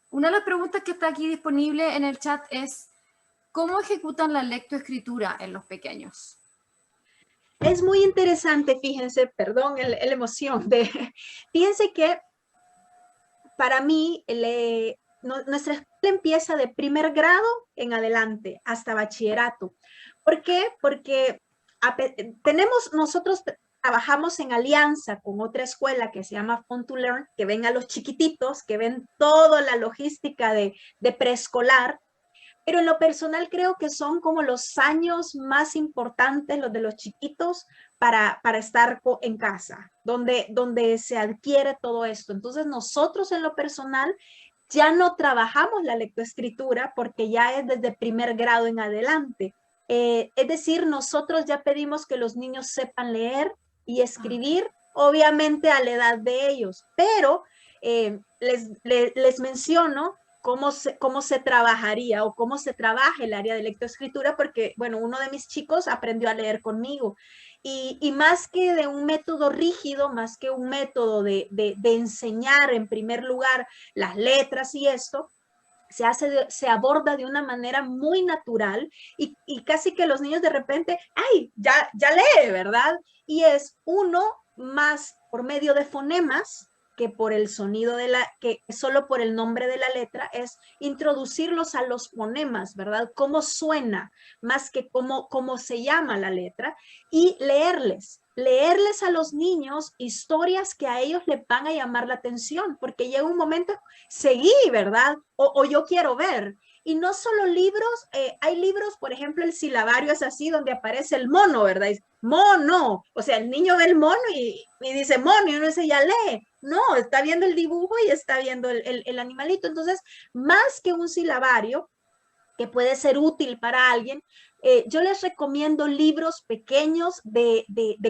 Una de las preguntas que está aquí disponible en el chat es ¿cómo ejecutan la lectoescritura en los pequeños? Es muy interesante, fíjense, perdón, la emoción. Fíjense que para mí nuestra escuela empieza de primer grado en adelante hasta bachillerato. ¿Por qué? Porque nosotros trabajamos en alianza con otra escuela que se llama Fun to Learn, que ven a los chiquititos, que ven toda la logística de preescolar, pero en lo personal creo que son como los años más importantes, los de los chiquitos, para estar en casa, donde se adquiere todo esto. Entonces nosotros en lo personal ya no trabajamos la lectoescritura porque ya es desde primer grado en adelante. Es decir, nosotros ya pedimos que los niños sepan leer y escribir, obviamente a la edad de ellos, pero les menciono cómo se trabajaría o cómo se trabaja el área de lectoescritura, porque, bueno, uno de mis chicos aprendió a leer conmigo. Y más que de un método rígido, más que un método de enseñar en primer lugar las letras y esto, se aborda de una manera muy natural y casi que los niños de repente, ¡ay! Ya lee, ¿verdad? Y es uno más por medio de fonemas que por el sonido que solo por el nombre de la letra, es introducirlos a los fonemas, ¿verdad? Cómo suena, más que cómo se llama la letra, y leerles a los niños historias que a ellos les van a llamar la atención, porque llega un momento, seguí, ¿verdad? O yo quiero ver. Y no solo libros, hay libros, por ejemplo, el silabario es así, donde aparece el mono, ¿verdad? Dice, mono, o sea, el niño ve el mono y dice mono, y uno dice, ya lee. No, está viendo el dibujo y está viendo el animalito. Entonces, más que un silabario, que puede ser útil para alguien, yo les recomiendo libros pequeños de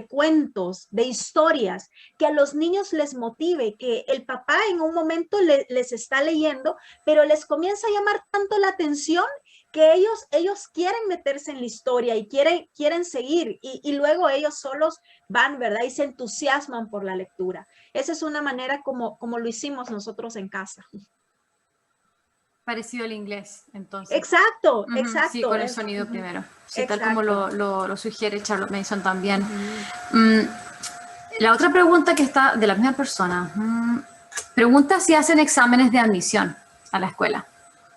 cuentos, de historias, que a los niños les motive, que el papá en un momento les está leyendo, pero les comienza a llamar tanto la atención que ellos quieren meterse en la historia y quieren seguir, y luego ellos solos van, ¿verdad? Y se entusiasman por la lectura. Esa es una manera como lo hicimos nosotros en casa. Parecido al inglés, entonces. Exacto, exacto. Sí, con el sonido primero. Sí, tal como lo sugiere Charlotte Mason también. La otra pregunta que está de la misma persona. Pregunta si hacen exámenes de admisión a la escuela.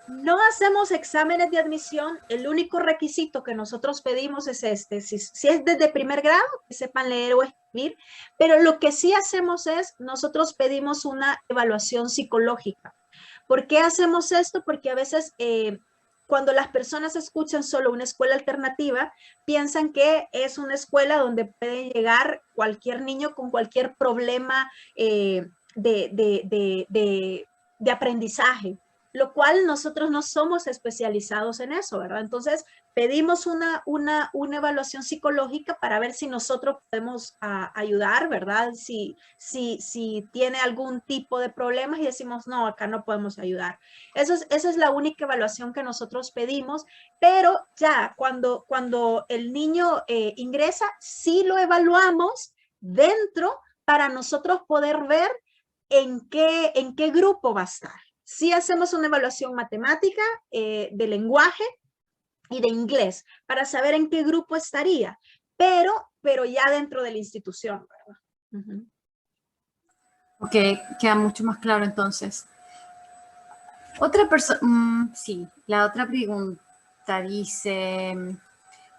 No hacemos exámenes de admisión. El único requisito que nosotros pedimos es este. Si es desde primer grado, que sepan leer o escribir. Pero lo que sí hacemos es, nosotros pedimos una evaluación psicológica. ¿Por qué hacemos esto? Porque a veces cuando las personas escuchan solo una escuela alternativa, piensan que es una escuela donde puede llegar cualquier niño con cualquier problema de aprendizaje, lo cual nosotros no somos especializados en eso, ¿verdad? Entonces, pedimos una evaluación psicológica para ver si nosotros podemos ayudar, ¿verdad? Si tiene algún tipo de problemas y decimos, no, acá no podemos ayudar. Esa es la única evaluación que nosotros pedimos, pero ya cuando el niño ingresa, sí lo evaluamos dentro para nosotros poder ver en qué grupo va a estar. Sí hacemos una evaluación matemática, de lenguaje y de inglés para saber en qué grupo estaría, pero ya dentro de la institución, ¿verdad? Ok, queda mucho más claro entonces. Otra persona, sí, la otra pregunta dice,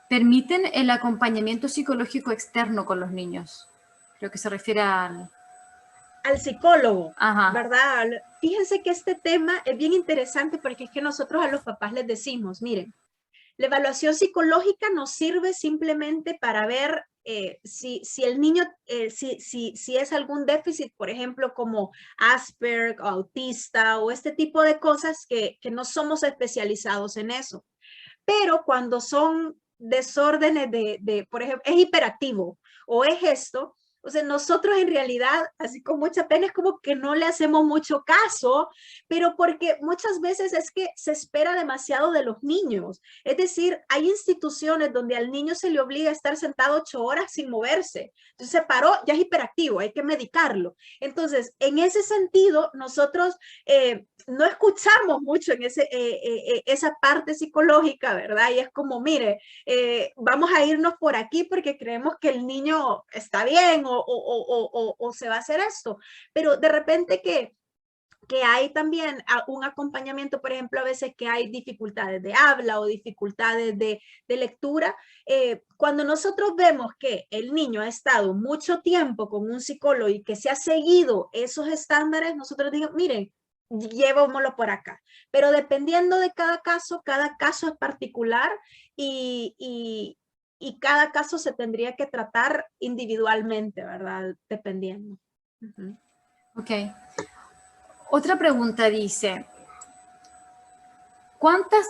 permiten el acompañamiento psicológico externo con los niños. Creo que se refiere al psicólogo, Ajá. ¿verdad? Fíjense que este tema es bien interesante porque es que nosotros a los papás les decimos, miren, la evaluación psicológica nos sirve simplemente para ver si el niño, si es algún déficit, por ejemplo, como Asperger, autista o este tipo de cosas que no somos especializados en eso. Pero cuando son desórdenes por ejemplo, es hiperactivo o es esto, o sea, nosotros en realidad, así con mucha pena, es como que no le hacemos mucho caso, pero porque muchas veces es que se espera demasiado de los niños. Es decir, hay instituciones donde al niño se le obliga a estar sentado 8 horas sin moverse. Entonces se paró, ya es hiperactivo, hay que medicarlo. Entonces, en ese sentido, nosotros no escuchamos mucho en esa parte psicológica, ¿verdad? Y es como, mire, vamos a irnos por aquí porque creemos que el niño está bien o se va a hacer esto. Pero de repente que hay también un acompañamiento, por ejemplo, a veces que hay dificultades de habla o dificultades de lectura. Cuando nosotros vemos que el niño ha estado mucho tiempo con un psicólogo y que se ha seguido esos estándares, nosotros digamos, miren, llevémoslo por acá. Pero dependiendo de cada caso es particular y cada caso se tendría que tratar individualmente, ¿verdad? Dependiendo. Ok. Otra pregunta dice,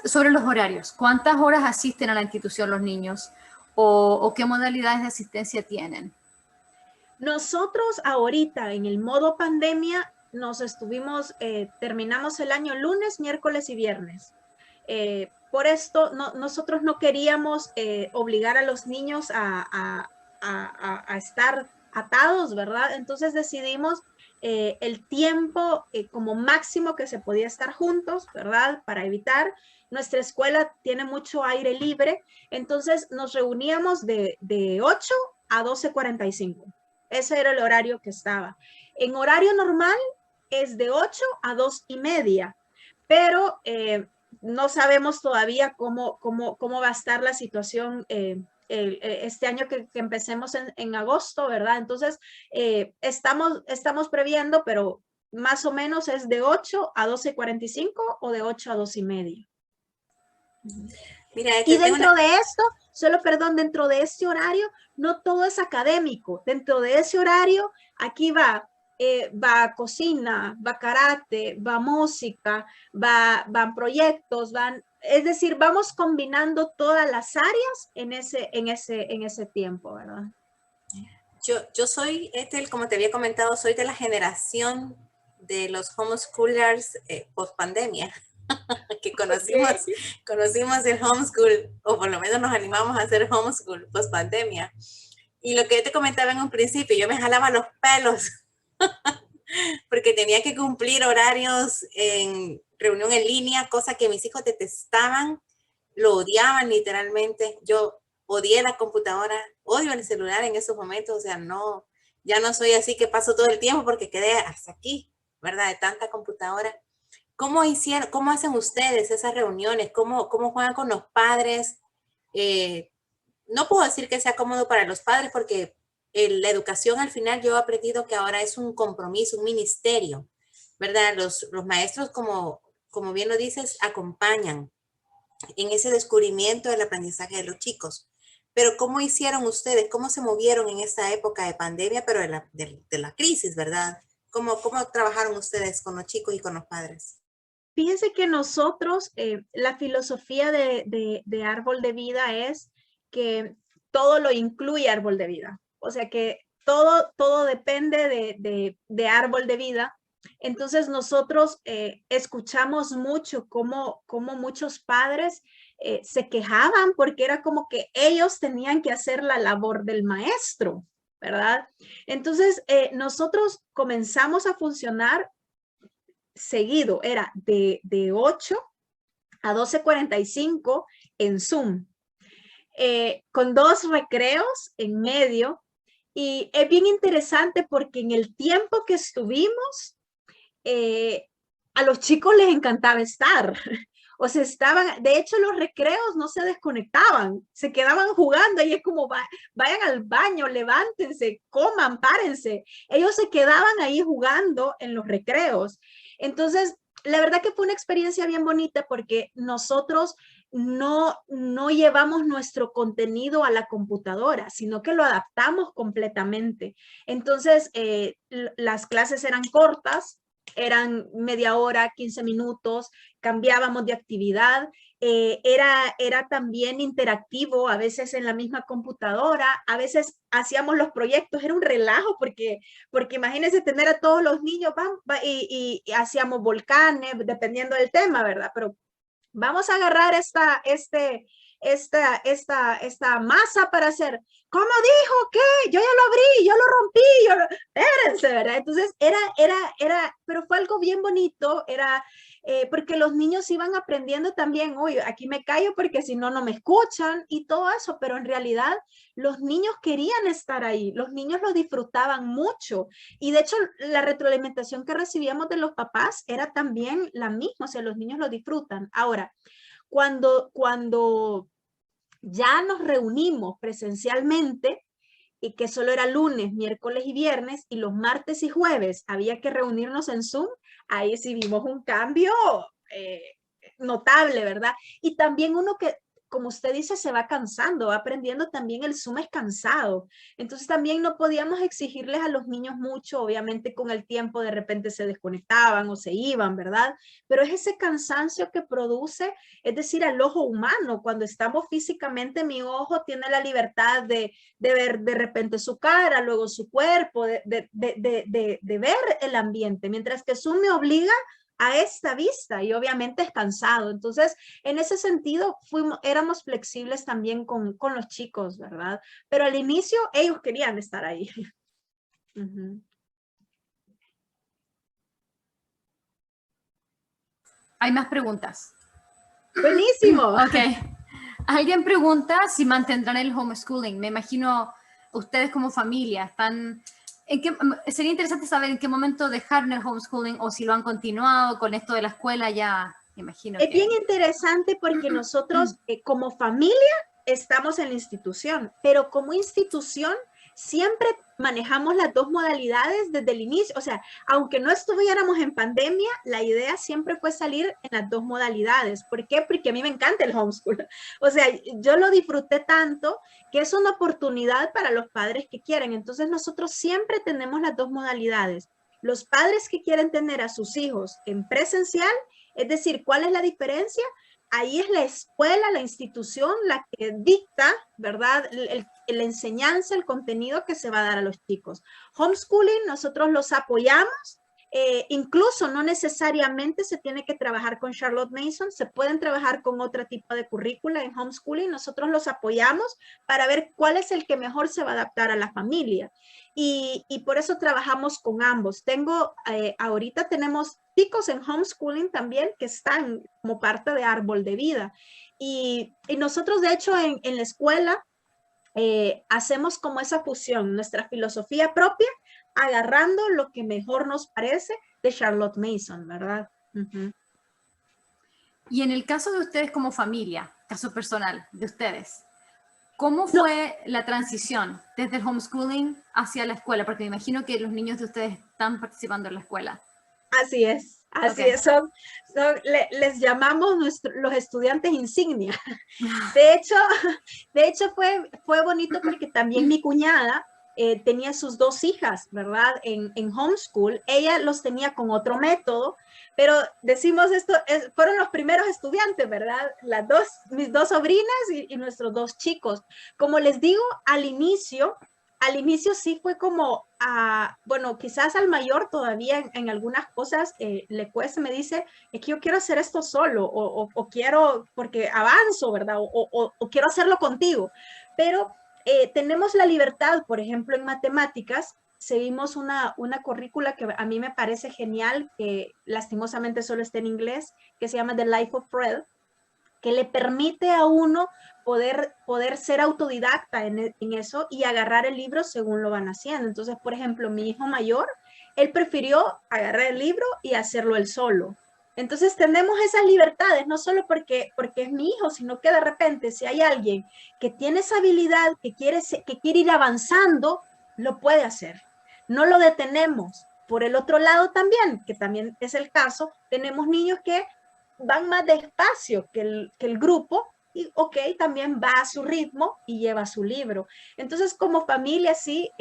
sobre los horarios, ¿cuántas horas asisten a la institución los niños o qué modalidades de asistencia tienen? Nosotros ahorita en el modo pandemia terminamos el año lunes, miércoles y viernes. Por esto nosotros no queríamos obligar a los niños a estar atados, ¿verdad? Entonces decidimos el tiempo como máximo que se podía estar juntos, ¿verdad? Para evitar. Nuestra escuela tiene mucho aire libre, entonces nos reuníamos de 8 a 12:45. Ese era el horario que estaba. En horario normal es de 8 a 2:30, pero no sabemos todavía cómo va a estar la situación este año que empecemos en agosto, ¿verdad? Entonces, estamos previendo, pero más o menos es de 8 a 12:45 o de 8 a 2:30. Mira, y dentro de esto, dentro de este horario, no todo es académico. Dentro de ese horario, aquí va cocina, va karate, va música, van proyectos, es decir, vamos combinando todas las áreas en ese tiempo, ¿verdad? Yo soy, como te había comentado, soy de la generación de los homeschoolers post pandemia, que conocimos el homeschool, o por lo menos nos animamos a hacer homeschool post pandemia. Y lo que yo te comentaba en un principio, yo me jalaba los pelos porque tenía que cumplir horarios en reunión en línea, cosa que mis hijos detestaban, lo odiaban literalmente. Yo odié la computadora, odio el celular en esos momentos, o sea, no, ya no soy así que paso todo el tiempo porque quedé hasta aquí, ¿verdad? De tanta computadora. ¿Cómo hacen ustedes esas reuniones? ¿Cómo juegan con los padres? No puedo decir que sea cómodo para los padres porque la educación al final yo he aprendido que ahora es un compromiso, un ministerio, ¿verdad? Los maestros, como bien lo dices, acompañan en ese descubrimiento del aprendizaje de los chicos. Pero ¿cómo hicieron ustedes? ¿Cómo se movieron en esta época de pandemia, pero de la crisis, ¿verdad? ¿Cómo trabajaron ustedes con los chicos y con los padres? Fíjense que nosotros, la filosofía de Árbol de Vida es que todo lo incluye Árbol de Vida. O sea que todo depende de Árbol de Vida. Entonces nosotros escuchamos mucho cómo muchos padres se quejaban porque era como que ellos tenían que hacer la labor del maestro, ¿verdad? Entonces nosotros comenzamos a funcionar seguido, era de 8 a 12:45 en Zoom, con 2 recreos en medio. Y es bien interesante porque en el tiempo que estuvimos, a los chicos les encantaba estar. O se estaban, de hecho los recreos no se desconectaban, se quedaban jugando y es como vayan al baño, levántense, coman, párense. Ellos se quedaban ahí jugando en los recreos. Entonces, la verdad que fue una experiencia bien bonita porque nosotros no llevamos nuestro contenido a la computadora, sino que lo adaptamos completamente. Entonces, las clases eran cortas, eran media hora, 15 minutos, cambiábamos de actividad, era también interactivo, a veces en la misma computadora, a veces hacíamos los proyectos, era un relajo porque imagínense tener a todos los niños y hacíamos volcanes, dependiendo del tema, ¿verdad? Pero vamos a agarrar esta masa para hacer. ¿Cómo dijo que? Yo ya lo abrí, yo lo rompí, espérense, ¿verdad? Entonces pero fue algo bien bonito, porque los niños iban aprendiendo también, uy, aquí me callo porque si no, no me escuchan y todo eso, pero en realidad los niños querían estar ahí, los niños lo disfrutaban mucho y de hecho la retroalimentación que recibíamos de los papás era también la misma, o sea, los niños lo disfrutan. Ahora, cuando ya nos reunimos presencialmente, y que solo era lunes, miércoles y viernes, y los martes y jueves había que reunirnos en Zoom, ahí sí vimos un cambio notable, ¿verdad? Y también uno que, como usted dice, se va cansando, va aprendiendo también el Zoom es cansado. Entonces también no podíamos exigirles a los niños mucho, obviamente con el tiempo de repente se desconectaban o se iban, ¿verdad? Pero es ese cansancio que produce, es decir, al ojo humano, cuando estamos físicamente, mi ojo tiene la libertad de ver de repente su cara, luego su cuerpo, de ver el ambiente, mientras que Zoom me obliga a esta vista y obviamente es cansado. Entonces, en ese sentido, éramos flexibles también con los chicos, ¿verdad? Pero al inicio ellos querían estar ahí. Uh-huh. Hay más preguntas. Buenísimo. Ok. Alguien pregunta si mantendrán el homeschooling. Me imagino ustedes como familia están... sería interesante saber en qué momento dejaron el homeschooling o si lo han continuado con esto de la escuela ya, me imagino. Es bien interesante porque nosotros como familia estamos en la institución, pero como institución siempre manejamos las dos modalidades desde el inicio. O sea, aunque no estuviéramos en pandemia, la idea siempre fue salir en las dos modalidades. ¿Por qué? Porque a mí me encanta el homeschool. O sea, yo lo disfruté tanto que es una oportunidad para los padres que quieren. Entonces nosotros siempre tenemos las dos modalidades. Los padres que quieren tener a sus hijos en presencial, es decir, ¿cuál es la diferencia? Ahí es la escuela, la institución, la que dicta, ¿verdad? La enseñanza, el contenido que se va a dar a los chicos. Homeschooling, nosotros los apoyamos, incluso no necesariamente se tiene que trabajar con Charlotte Mason, se pueden trabajar con otro tipo de currícula en homeschooling, nosotros los apoyamos para ver cuál es el que mejor se va a adaptar a la familia. Y por eso trabajamos con ambos. Ahorita tenemos chicos en homeschooling también que están como parte de Árbol de Vida. Y nosotros, de hecho, en la escuela hacemos como esa fusión, nuestra filosofía propia, agarrando lo que mejor nos parece de Charlotte Mason, ¿verdad? Uh-huh. Y en el caso de ustedes como familia, caso personal de ustedes, ¿cómo fue la transición desde el homeschooling hacia la escuela? Porque me imagino que los niños de ustedes están participando en la escuela. Así es. Así okay. es, les llamamos los estudiantes insignia. De hecho fue bonito porque también mi cuñada tenía sus dos hijas, ¿verdad? En homeschool. Ella los tenía con otro método, pero decimos esto, fueron los primeros estudiantes, ¿verdad? Mis dos sobrinas y nuestros dos chicos. Como les digo, al inicio sí fue como, bueno, quizás al mayor todavía en algunas cosas le cuesta, me dice, es que yo quiero hacer esto solo o quiero, porque avanzo, ¿verdad? O quiero hacerlo contigo. Pero tenemos la libertad, por ejemplo, en matemáticas, seguimos una currícula que a mí me parece genial, que lastimosamente solo está en inglés, que se llama The Life of Fred, que le permite a uno poder ser autodidacta en eso y agarrar el libro según lo van haciendo. Entonces, por ejemplo, mi hijo mayor, él prefirió agarrar el libro y hacerlo él solo. Entonces tenemos esas libertades, no solo porque es mi hijo, sino que de repente si hay alguien que tiene esa habilidad, que quiere ir avanzando, lo puede hacer. No lo detenemos. Por el otro lado también, que también es el caso, tenemos niños que van más despacio que el grupo y ok, también va a su ritmo y lleva su libro. Entonces, como familia, sí,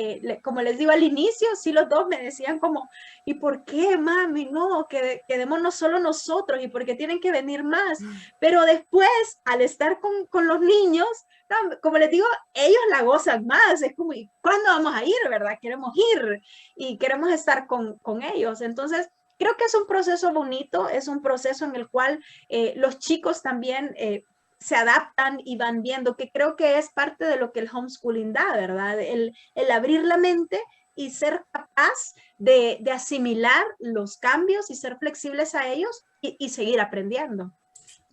como les digo al inicio, sí los dos me decían como, ¿y por qué, mami? No, quedémonos solo nosotros y por qué tienen que venir más. Pero después, al estar con los niños, no, como les digo, ellos la gozan más. Es como, ¿y cuándo vamos a ir, verdad? Queremos ir y queremos estar con ellos. Entonces, creo que es un proceso bonito, es un proceso en el cual los chicos también se adaptan y van viendo, que creo que es parte de lo que el homeschooling da, ¿verdad? El abrir la mente y ser capaz de asimilar los cambios y ser flexibles a ellos y seguir aprendiendo.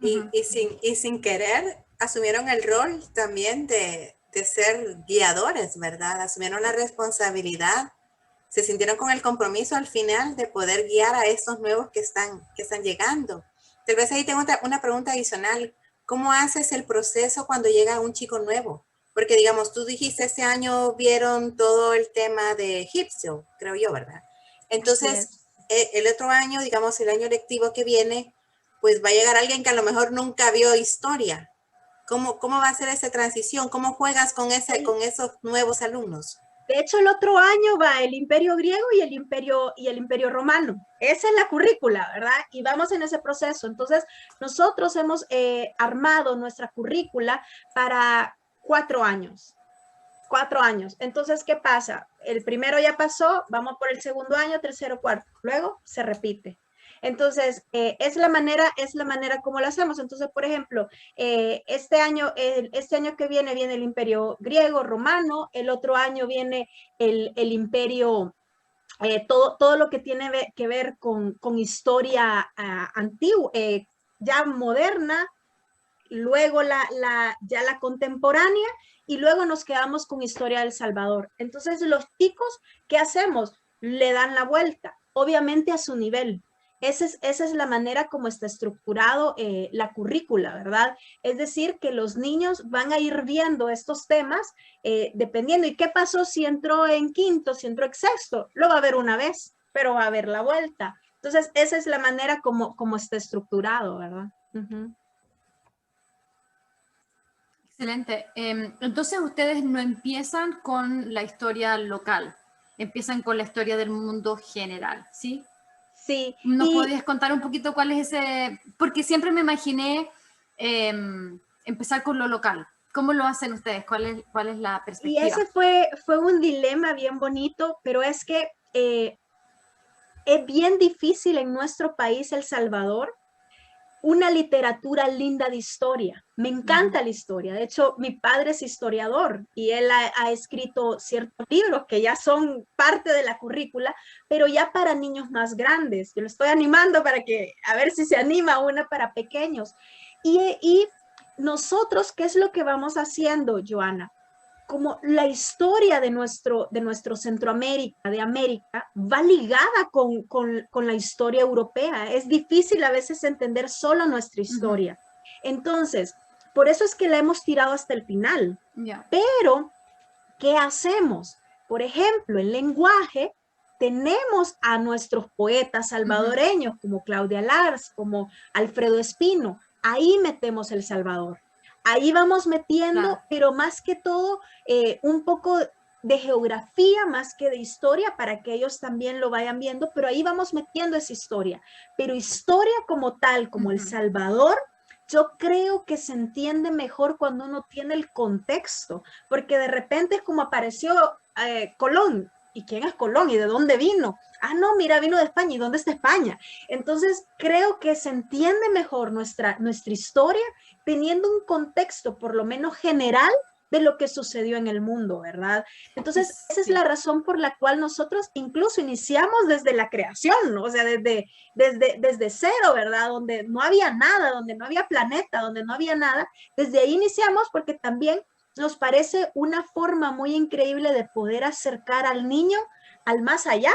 Y sin querer, asumieron el rol también de ser guiadores, ¿verdad? Asumieron la responsabilidad, se sintieron con el compromiso al final de poder guiar a estos nuevos que están llegando. Tal vez ahí tengo una pregunta adicional. ¿Cómo haces el proceso cuando llega un chico nuevo? Porque, digamos, tú dijiste este año vieron todo el tema de egipcio, creo yo, ¿verdad? Entonces, el otro año, digamos, el año lectivo que viene, pues va a llegar alguien que a lo mejor nunca vio historia. ¿Cómo va a ser esa transición? ¿Cómo juegas con esos nuevos alumnos? De hecho, el otro año va el Imperio griego y el Imperio romano. Esa es la currícula, ¿verdad? Y vamos en ese proceso. Entonces, nosotros hemos armado nuestra currícula para 4 años. 4 años. Entonces, ¿qué pasa? El primero ya pasó, vamos por el segundo año, tercero, cuarto. Luego se repite. Entonces, es la manera como lo hacemos. Entonces, por ejemplo, este año que viene el Imperio griego, romano, el otro año viene el Imperio, todo lo que tiene que ver con historia antigua, ya moderna, luego ya la contemporánea, y luego nos quedamos con historia del Salvador. Entonces, los chicos, ¿qué hacemos? Le dan la vuelta, obviamente a su nivel. Esa es la manera como está estructurado la currícula, ¿verdad? Es decir, que los niños van a ir viendo estos temas dependiendo. ¿Y qué pasó si entró en quinto, si entró en sexto? Lo va a ver una vez, pero va a ver la vuelta. Entonces, esa es la manera como está estructurado, ¿verdad? Excelente. Entonces ustedes no empiezan con la historia local, empiezan con la historia del mundo general, ¿sí? Sí. ¿Nos podrías contar un poquito cuál es ese? Porque siempre me imaginé empezar con lo local. ¿Cómo lo hacen ustedes? ¿Cuál es la perspectiva? Y ese fue un dilema bien bonito, pero es que es bien difícil en nuestro país, El Salvador, una literatura linda de historia. Me encanta la historia. De hecho, mi padre es historiador y él ha escrito ciertos libros que ya son parte de la currícula, pero ya para niños más grandes. Yo lo estoy animando para que, a ver si se anima una para pequeños. Y nosotros, ¿qué es lo que vamos haciendo, Joana? Como la historia de nuestro Centroamérica, de América, va ligada con la historia europea. Es difícil a veces entender solo nuestra historia. Entonces, por eso es que la hemos tirado hasta el final. Pero, ¿qué hacemos? Por ejemplo, en lenguaje, tenemos a nuestros poetas salvadoreños, como Claudia Lars, como Alfredo Espino. Ahí metemos El Salvador. Ahí vamos metiendo, pero más que todo, un poco de geografía más que de historia para que ellos también lo vayan viendo, pero ahí vamos metiendo esa historia. Pero historia como tal, como El Salvador, yo creo que se entiende mejor cuando uno tiene el contexto, porque de repente es como apareció Colón. ¿Y quién es Colón? ¿Y de dónde vino? Ah, no, mira, vino de España. ¿Y dónde está España? Entonces, creo que se entiende mejor nuestra historia teniendo un contexto, por lo menos general, de lo que sucedió en el mundo, ¿verdad? Entonces, esa es la razón por la cual nosotros incluso iniciamos desde la creación, ¿no? O sea, desde cero, ¿verdad? Donde no había nada, donde no había planeta, donde no había nada. Desde ahí iniciamos porque también nos parece una forma muy increíble de poder acercar al niño al más allá,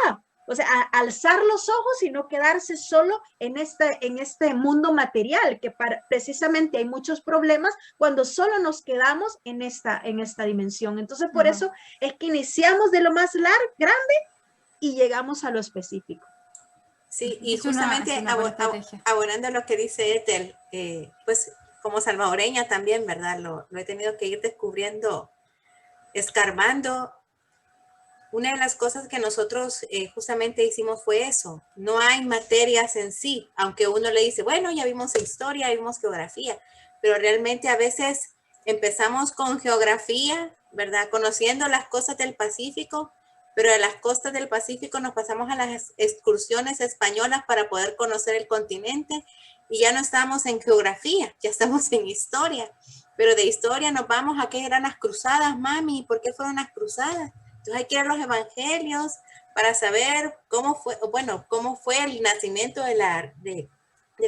O sea, alzar los ojos y no quedarse solo en este mundo material, que precisamente hay muchos problemas cuando solo nos quedamos en esta dimensión. Entonces, por eso es que iniciamos de lo más grande y llegamos a lo específico. Sí, y es una justamente buena estrategia. abonando lo que dice Ethel, pues como salvadoreña también, ¿verdad? Lo he tenido que ir descubriendo, escarbando. Una de las cosas que nosotros justamente hicimos fue eso. No hay materias en sí, aunque uno le dice, bueno, ya vimos historia, vimos geografía, pero realmente a veces empezamos con geografía, ¿verdad? Conociendo las costas del Pacífico, pero de las costas del Pacífico nos pasamos a las excursiones españolas para poder conocer el continente y ya no estamos en geografía, ya estamos en historia. Pero de historia nos vamos a qué eran las cruzadas, mami, ¿por qué fueron las cruzadas? Entonces hay que leer los evangelios para saber cómo fue el nacimiento del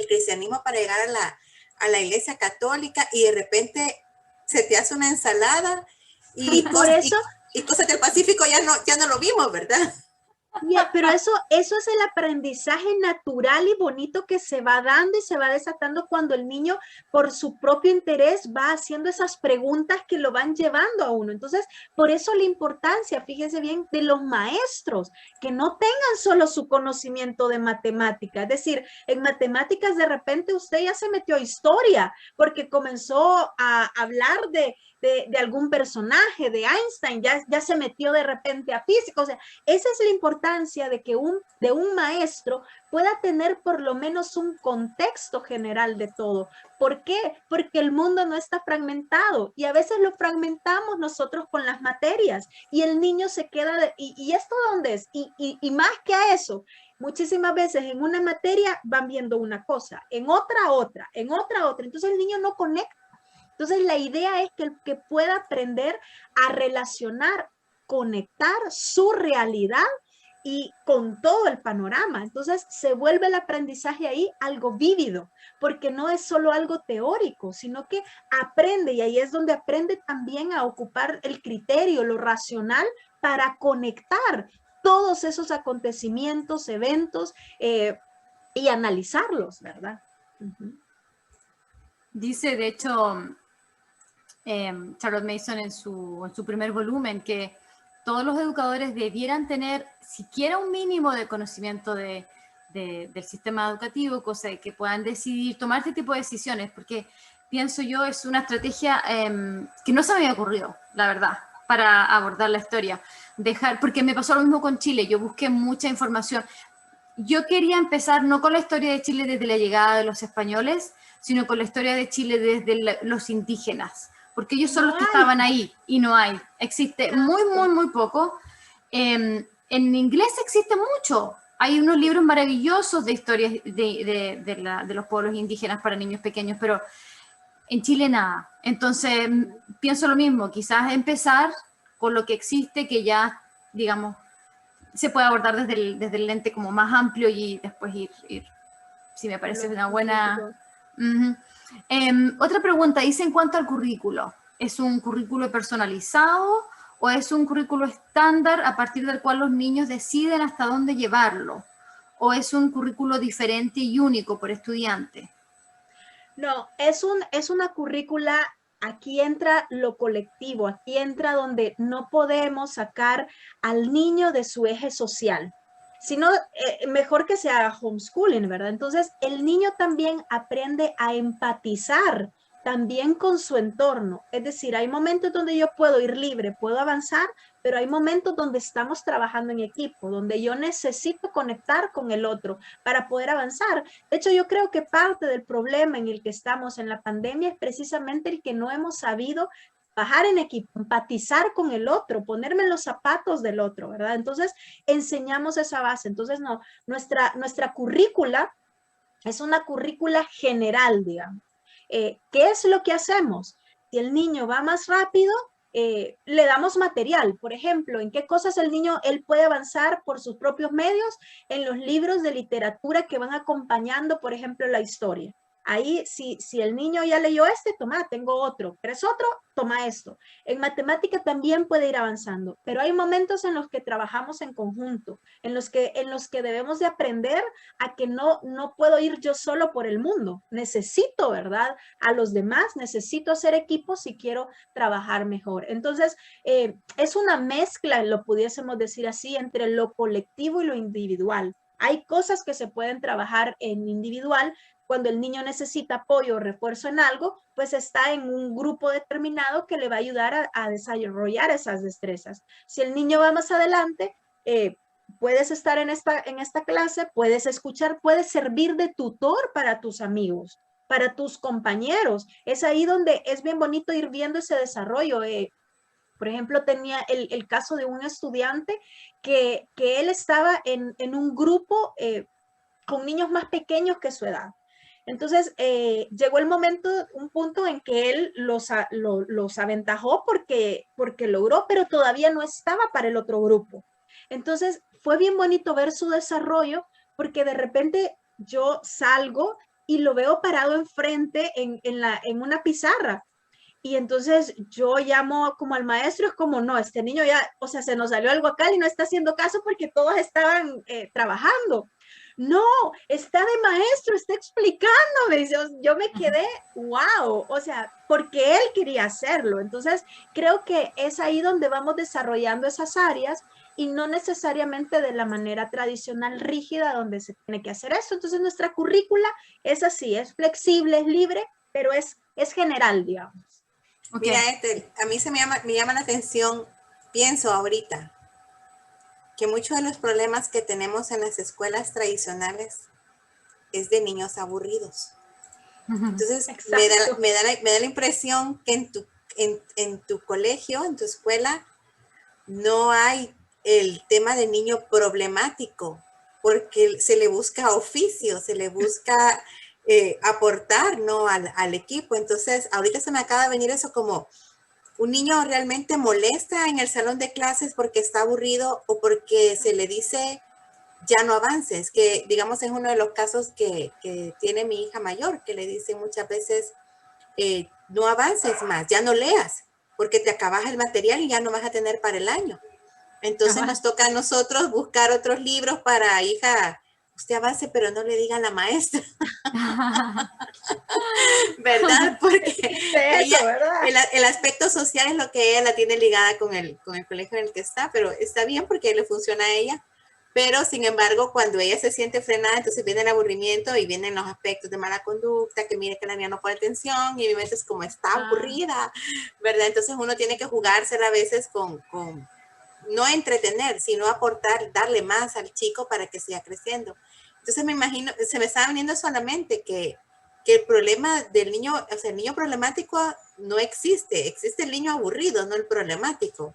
cristianismo para llegar a la iglesia católica, y de repente se te hace una ensalada y cosas del Pacífico ya no lo vimos, ¿verdad? Pero eso es el aprendizaje natural y bonito que se va dando y se va desatando cuando el niño, por su propio interés, va haciendo esas preguntas que lo van llevando a uno. Entonces, por eso la importancia, fíjense bien, de los maestros, que no tengan solo su conocimiento de matemáticas. Es decir, en matemáticas de repente usted ya se metió a historia porque comenzó a hablar de algún personaje, de Einstein, ya se metió de repente a física. O sea, esa es la importancia de que de un maestro pueda tener por lo menos un contexto general de todo. ¿Por qué? Porque el mundo no está fragmentado y a veces lo fragmentamos nosotros con las materias y el niño se queda, ¿y esto dónde es? Y más que a eso, muchísimas veces en una materia van viendo una cosa, en otra. Entonces el niño no conecta. Entonces la idea es que pueda aprender a relacionar, conectar su realidad y con todo el panorama. Entonces se vuelve el aprendizaje ahí algo vívido, porque no es solo algo teórico, sino que aprende, y ahí es donde aprende también a ocupar el criterio, lo racional, para conectar todos esos acontecimientos, eventos, y analizarlos, ¿verdad? Dice, de hecho, Charlotte Mason en su primer volumen, que todos los educadores debieran tener siquiera un mínimo de conocimiento del sistema educativo, cosa de que puedan decidir, tomar este tipo de decisiones, porque pienso yo es una estrategia que no se me había ocurrido, la verdad, para abordar la historia. Porque me pasó lo mismo con Chile, yo busqué mucha información. Yo quería empezar no con la historia de Chile desde la llegada de los españoles, sino con la historia de Chile desde los indígenas, porque ellos son los que estaban ahí y no hay. Existe muy poco. En inglés existe mucho. Hay unos libros maravillosos de historias de los pueblos indígenas para niños pequeños, pero en Chile nada. Entonces, pienso lo mismo, quizás empezar con lo que existe, que ya, digamos, se puede abordar desde el lente como más amplio y después ir si me parece una buena... Otra pregunta, dice en cuanto al currículo, ¿es un currículo personalizado o es un currículo estándar a partir del cual los niños deciden hasta dónde llevarlo? ¿O es un currículo diferente y único por estudiante? No, es una currícula. Aquí entra lo colectivo, aquí entra donde no podemos sacar al niño de su eje social, sino mejor que se haga homeschooling, ¿verdad? Entonces, el niño también aprende a empatizar también con su entorno. Es decir, hay momentos donde yo puedo ir libre, puedo avanzar, pero hay momentos donde estamos trabajando en equipo, donde yo necesito conectar con el otro para poder avanzar. De hecho, yo creo que parte del problema en el que estamos en la pandemia es precisamente el que no hemos sabido trabajar en equipo, empatizar con el otro, ponerme en los zapatos del otro, ¿verdad? Entonces, enseñamos esa base. Entonces, no, nuestra currícula es una currícula general, digamos. ¿Qué es lo que hacemos? Si el niño va más rápido, le damos material. Por ejemplo, ¿en qué cosas el niño él puede avanzar por sus propios medios? En los libros de literatura que van acompañando, por ejemplo, la historia. Ahí, si el niño ya leyó este, toma, tengo otro. ¿Quieres otro? Toma esto. En matemática también puede ir avanzando, pero hay momentos en los que trabajamos en conjunto, en los que debemos de aprender a que no puedo ir yo solo por el mundo. Necesito, ¿verdad? A los demás, necesito hacer equipo si quiero trabajar mejor. Entonces, es una mezcla, lo pudiésemos decir así, entre lo colectivo y lo individual. Hay cosas que se pueden trabajar en individual. Cuando el niño necesita apoyo o refuerzo en algo, pues está en un grupo determinado que le va a ayudar a desarrollar esas destrezas. Si el niño va más adelante, puedes estar en esta clase, puedes escuchar, puedes servir de tutor para tus amigos, para tus compañeros. Es ahí donde es bien bonito ir viendo ese desarrollo. Por ejemplo, tenía el caso de un estudiante que él estaba en un grupo con niños más pequeños que su edad. Entonces, llegó el momento, un punto en que él los aventajó porque logró, pero todavía no estaba para el otro grupo. Entonces, fue bien bonito ver su desarrollo, porque de repente yo salgo y lo veo parado enfrente en una pizarra. Y entonces yo llamo como al maestro, es como, no, este niño ya, o sea, se nos salió algo acá y no está haciendo caso porque todos estaban trabajando. No, está de maestro, está explicándome. Yo me quedé, wow, o sea, porque él quería hacerlo. Entonces, creo que es ahí donde vamos desarrollando esas áreas y no necesariamente de la manera tradicional rígida donde se tiene que hacer eso. Entonces, nuestra currícula es así, es flexible, es libre, pero es general, digamos. Okay. Mira, a mí me llama la atención, pienso ahorita, que muchos de los problemas que tenemos en las escuelas tradicionales es de niños aburridos. Entonces, me da la impresión que en tu colegio, en tu escuela, no hay el tema de niño problemático, porque se le busca oficio, se le busca aportar, ¿no? al equipo. Entonces, ahorita se me acaba de venir eso como un niño realmente molesta en el salón de clases porque está aburrido o porque se le dice ya no avances, que digamos es uno de los casos que tiene mi hija mayor, que le dice muchas veces no avances más, ya no leas, porque te acabas el material y ya no vas a tener para el año. Entonces nos toca a nosotros buscar otros libros para, hija, usted avance, pero no le diga a la maestra. ¿Verdad? Porque Eso, ¿verdad? El aspecto social es lo que ella la tiene ligada con el colegio en el que está, pero está bien porque le funciona a ella. Pero, sin embargo, cuando ella se siente frenada, entonces viene el aburrimiento y vienen los aspectos de mala conducta, que mire que la niña no pone atención y mi mente es como está aburrida, ¿verdad? Entonces uno tiene que jugársela a veces con no entretener, sino aportar, darle más al chico para que siga creciendo. Entonces me imagino, se me estaba viniendo solamente que el problema del niño, o sea, el niño problemático no existe, existe el niño aburrido, no el problemático.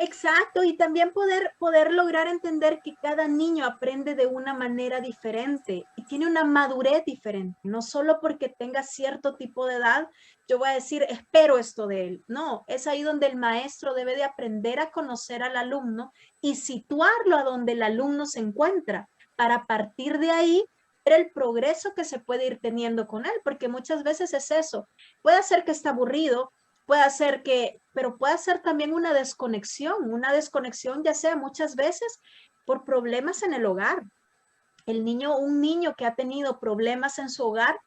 Exacto, y también poder lograr entender que cada niño aprende de una manera diferente y tiene una madurez diferente, no solo porque tenga cierto tipo de edad, yo voy a decir, espero esto de él. No, es ahí donde el maestro debe de aprender a conocer al alumno y situarlo a donde el alumno se encuentra, para partir de ahí ver el progreso que se puede ir teniendo con él, porque muchas veces es eso, puede ser que está aburrido, puede ser pero puede ser también una desconexión ya sea muchas veces por problemas en el hogar. Un niño que ha tenido problemas en su hogar,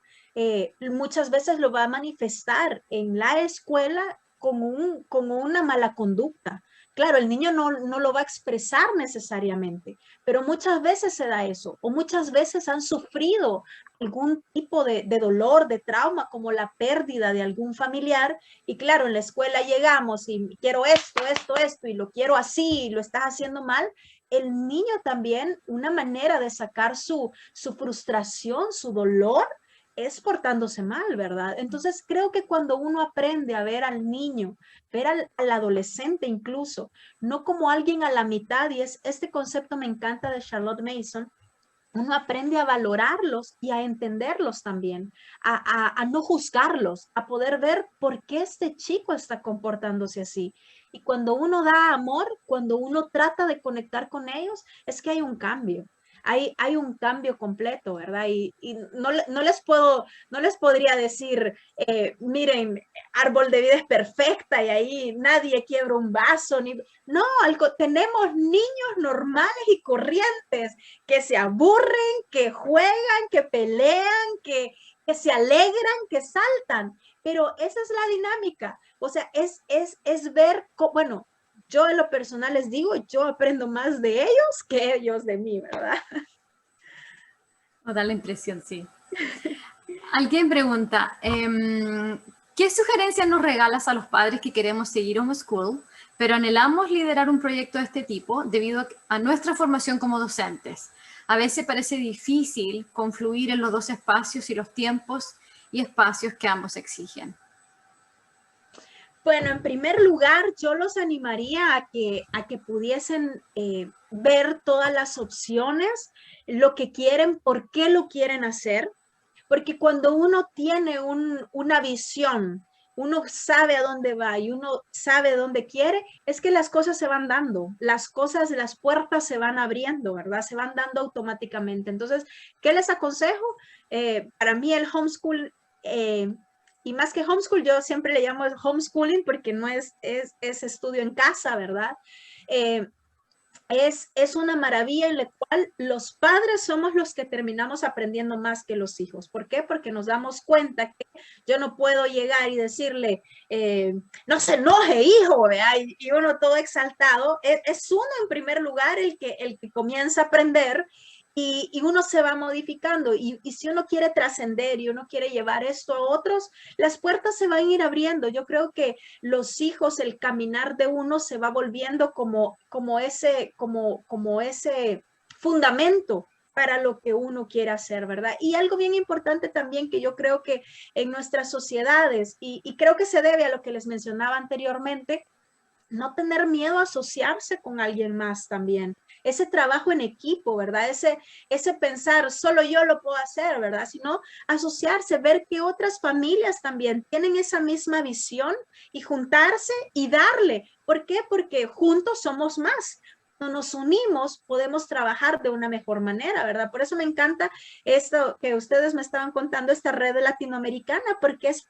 muchas veces lo va a manifestar en la escuela como una mala conducta. Claro, el niño no lo va a expresar necesariamente, pero muchas veces se da eso, o muchas veces han sufrido algún tipo de dolor, de trauma, como la pérdida de algún familiar, y claro, en la escuela llegamos y quiero esto, y lo quiero así, y lo estás haciendo mal. El niño también, una manera de sacar su frustración, su dolor, es portándose mal, ¿verdad? Entonces creo que cuando uno aprende a ver al niño, ver al adolescente incluso, no como alguien a la mitad, y este concepto me encanta de Charlotte Mason, uno aprende a valorarlos y a entenderlos también, a no juzgarlos, a poder ver por qué este chico está comportándose así. Y cuando uno da amor, cuando uno trata de conectar con ellos, es que hay un cambio. hay un cambio completo, ¿verdad? Y no les podría decir, miren, árbol de vida es perfecta y ahí nadie quiebra un vaso, no, tenemos niños normales y corrientes que se aburren, que juegan, que pelean, que se alegran, que saltan, pero esa es la dinámica, o sea, es ver, bueno, yo en lo personal les digo, yo aprendo más de ellos que ellos de mí, ¿verdad? Me da la impresión, sí. Alguien pregunta, ¿qué sugerencias nos regalas a los padres que queremos seguir homeschool, pero anhelamos liderar un proyecto de este tipo debido a nuestra formación como docentes? A veces parece difícil confluir en los dos espacios y los tiempos y espacios que ambos exigen. Bueno, en primer lugar, yo los animaría a que pudiesen ver todas las opciones, lo que quieren, por qué lo quieren hacer, porque cuando uno tiene una visión, uno sabe a dónde va y uno sabe dónde quiere, es que las cosas se van dando, las puertas se van abriendo, ¿verdad? Se van dando automáticamente. Entonces, ¿qué les aconsejo? Para mí el homeschool... y más que homeschool, yo siempre le llamo homeschooling porque no es estudio en casa, ¿verdad? Es una maravilla en la cual los padres somos los que terminamos aprendiendo más que los hijos. ¿Por qué? Porque nos damos cuenta que yo no puedo llegar y decirle, no se enoje, hijo, ¿verdad? Y uno todo exaltado. Es uno en primer lugar el que comienza a aprender. Y uno se va modificando y si uno quiere trascender y uno quiere llevar esto a otros, las puertas se van a ir abriendo. Yo creo que los hijos, el caminar de uno se va volviendo como ese fundamento para lo que uno quiere hacer, ¿verdad? Y algo bien importante también que yo creo que en nuestras sociedades, y creo que se debe a lo que les mencionaba anteriormente, no tener miedo a asociarse con alguien más también. Ese trabajo en equipo, ¿verdad? Ese pensar, solo yo lo puedo hacer, ¿verdad? Sino asociarse, ver que otras familias también tienen esa misma visión y juntarse y darle. ¿Por qué? Porque juntos somos más. Cuando nos unimos, podemos trabajar de una mejor manera, ¿verdad? Por eso me encanta esto que ustedes me estaban contando, esta red latinoamericana, porque es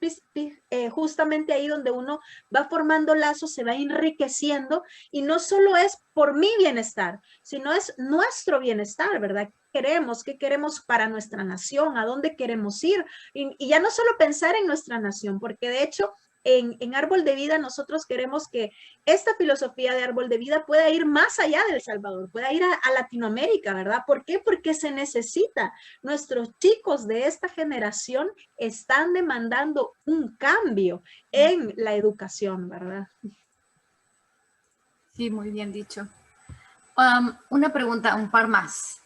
justamente ahí donde uno va formando lazos, se va enriqueciendo y no solo es por mi bienestar, sino es nuestro bienestar, ¿verdad? ¿Qué queremos para nuestra nación? ¿A dónde queremos ir? Y ya no solo pensar en nuestra nación, porque de hecho en Árbol de Vida nosotros queremos que esta filosofía de Árbol de Vida pueda ir más allá de El Salvador, pueda ir a Latinoamérica, ¿verdad? ¿Por qué? Porque se necesita. Nuestros chicos de esta generación están demandando un cambio en la educación, ¿verdad? Sí, muy bien dicho. Una pregunta, un par más.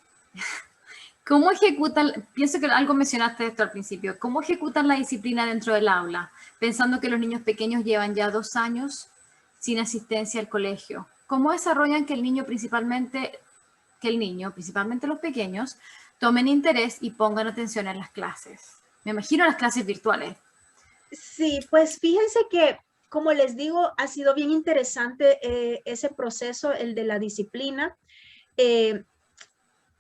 ¿Cómo ejecutan, pienso que algo mencionaste esto al principio, cómo ejecutan la disciplina dentro del aula, pensando que los niños pequeños llevan ya 2 años sin asistencia al colegio? ¿Cómo desarrollan que el niño, principalmente los pequeños, tomen interés y pongan atención en las clases? Me imagino las clases virtuales. Sí, pues fíjense que, como les digo, ha sido bien interesante ese proceso, el de la disciplina.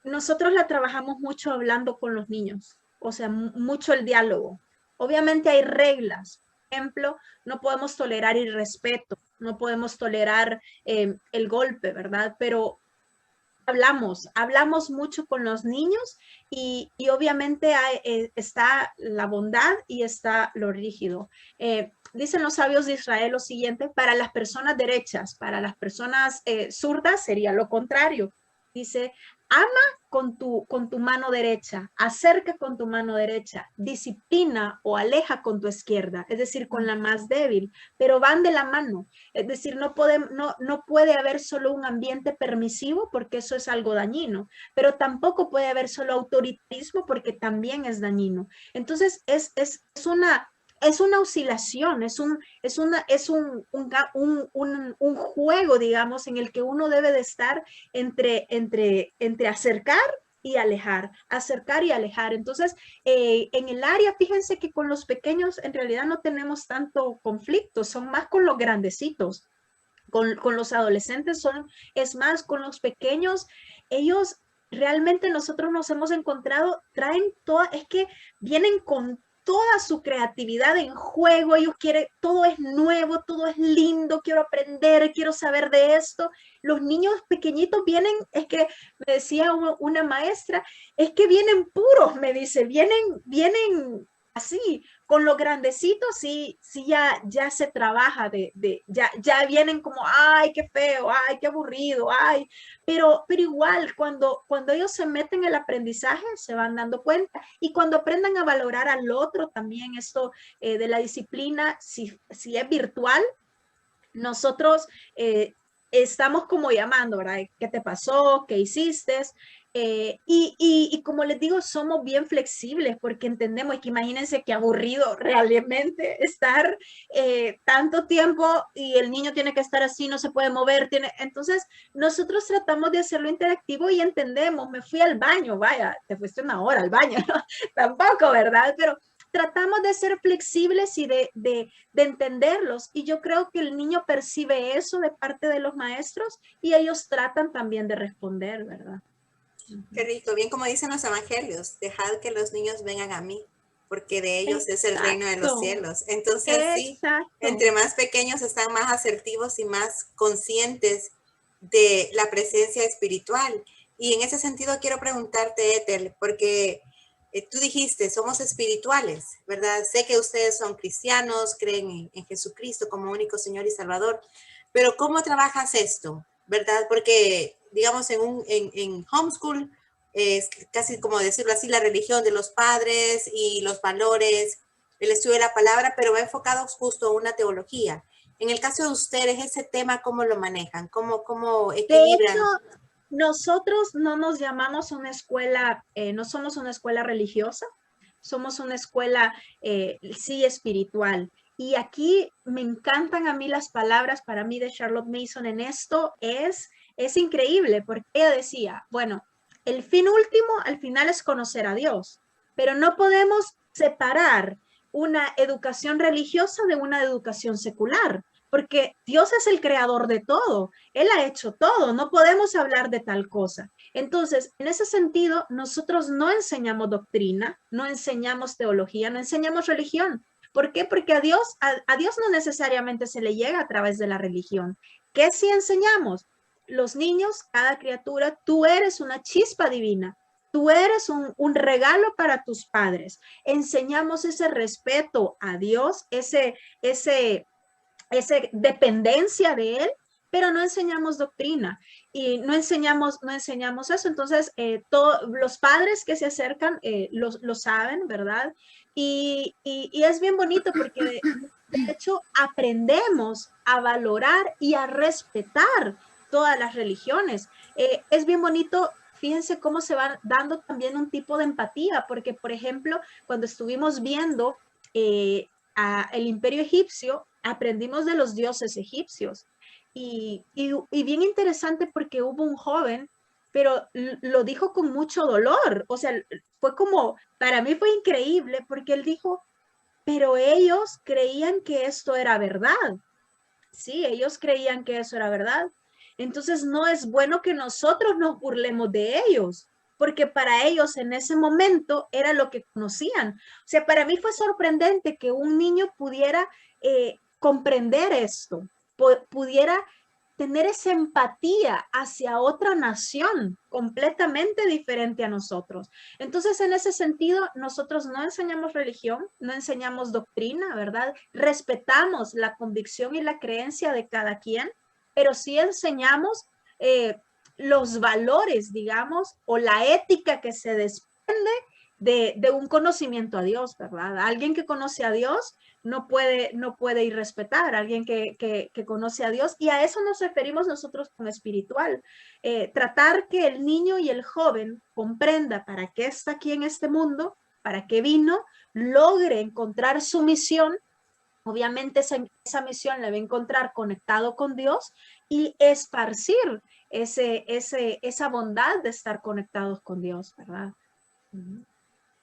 Nosotros la trabajamos mucho hablando con los niños, o sea, mucho el diálogo. Obviamente hay reglas. Por ejemplo, no podemos tolerar irrespeto, no podemos tolerar el golpe, ¿verdad? Pero hablamos mucho con los niños y obviamente está la bondad y está lo rígido. Dicen los sabios de Israel lo siguiente, para las personas derechas, para las personas zurdas sería lo contrario. Dice, ama con tu mano derecha, acerca con tu mano derecha, disciplina o aleja con tu izquierda, es decir, con la más débil, pero van de la mano. Es decir, no puede haber solo un ambiente permisivo porque eso es algo dañino, pero tampoco puede haber solo autoritarismo porque también es dañino. Entonces, es una oscilación, es un juego, digamos, en el que uno debe de estar entre acercar y alejar, acercar y alejar. Entonces, en el área, fíjense que con los pequeños en realidad no tenemos tanto conflicto, son más con los grandecitos. Con los adolescentes es más, con los pequeños, ellos realmente nosotros nos hemos encontrado, traen toda, es que vienen con toda su creatividad en juego, ellos quieren, todo es nuevo, todo es lindo, quiero aprender, quiero saber de esto. Los niños pequeñitos vienen, es que me decía una maestra, es que vienen puros, me dice, vienen así, con los grandecitos sí, sí ya se trabaja ya vienen como, ay, qué feo, ay, qué aburrido, ay, pero igual cuando ellos se meten en el aprendizaje se van dando cuenta y cuando aprendan a valorar al otro también esto de la disciplina, si es virtual, nosotros estamos como llamando, ¿verdad? ¿Qué te pasó? ¿Qué hiciste? Y como les digo, somos bien flexibles porque entendemos que imagínense qué aburrido realmente estar tanto tiempo y el niño tiene que estar así, no se puede mover. Entonces, nosotros tratamos de hacerlo interactivo y entendemos, me fui al baño, vaya, te fuiste una hora al baño, ¿no? Tampoco, ¿verdad? Pero tratamos de ser flexibles y de entenderlos. Y yo creo que el niño percibe eso de parte de los maestros y ellos tratan también de responder, ¿verdad? Qué rico, bien como dicen los evangelios, dejad que los niños vengan a mí, porque de ellos es el reino de los cielos. Entonces sí, entre más pequeños están más asertivos y más conscientes de la presencia espiritual. Y en ese sentido quiero preguntarte, Ethel, porque tú dijiste, somos espirituales, ¿verdad? Sé que ustedes son cristianos, creen en Jesucristo como único Señor y Salvador, pero ¿cómo trabajas esto? ¿Verdad? Porque, digamos, en homeschool, es casi como decirlo así, la religión de los padres y los valores, el estudio de la palabra, pero va enfocado justo a una teología. En el caso de ustedes, ese tema, ¿cómo lo manejan? ¿Cómo equilibran? De hecho, nosotros no nos llamamos una escuela, no somos una escuela religiosa, somos una escuela, sí, espiritual. Y aquí me encantan a mí las palabras, para mí, de Charlotte Mason en esto, es increíble, porque ella decía, bueno, el fin último al final es conocer a Dios, pero no podemos separar una educación religiosa de una educación secular, porque Dios es el creador de todo, Él ha hecho todo, no podemos hablar de tal cosa. Entonces, en ese sentido, nosotros no enseñamos doctrina, no enseñamos teología, no enseñamos religión. ¿Por qué? Porque a Dios no necesariamente se le llega a través de la religión. ¿Qué sí enseñamos? Los niños, cada criatura, tú eres una chispa divina. Tú eres un regalo para tus padres. Enseñamos ese respeto a Dios, esa dependencia de él, pero no enseñamos doctrina y no enseñamos eso. Entonces, los padres que se acercan lo saben, ¿verdad? Y es bien bonito porque de hecho aprendemos a valorar y a respetar todas las religiones. Es bien bonito. Fíjense cómo se va dando también un tipo de empatía, porque, por ejemplo, cuando estuvimos viendo el imperio egipcio, aprendimos de los dioses egipcios. Y bien interesante porque hubo un joven, pero lo dijo con mucho dolor. O sea, fue como, para mí fue increíble porque él dijo, pero ellos creían que esto era verdad. Sí, ellos creían que eso era verdad. Entonces no es bueno que nosotros nos burlemos de ellos, porque para ellos en ese momento era lo que conocían. O sea, para mí fue sorprendente que un niño pudiera comprender esto, pudiera tener esa empatía hacia otra nación completamente diferente a nosotros. Entonces, en ese sentido, nosotros no enseñamos religión, no enseñamos doctrina, ¿verdad? Respetamos la convicción y la creencia de cada quien, pero sí enseñamos los valores, digamos, o la ética que se desprende de un conocimiento a Dios, ¿verdad? Alguien que conoce a Dios no puede irrespetar a alguien que conoce a Dios, y a eso nos referimos nosotros con espiritual. Tratar que el niño y el joven comprenda para qué está aquí en este mundo, para qué vino, logre encontrar su misión. Obviamente esa misión la va a encontrar conectado con Dios y esparcir esa bondad de estar conectados con Dios, ¿verdad?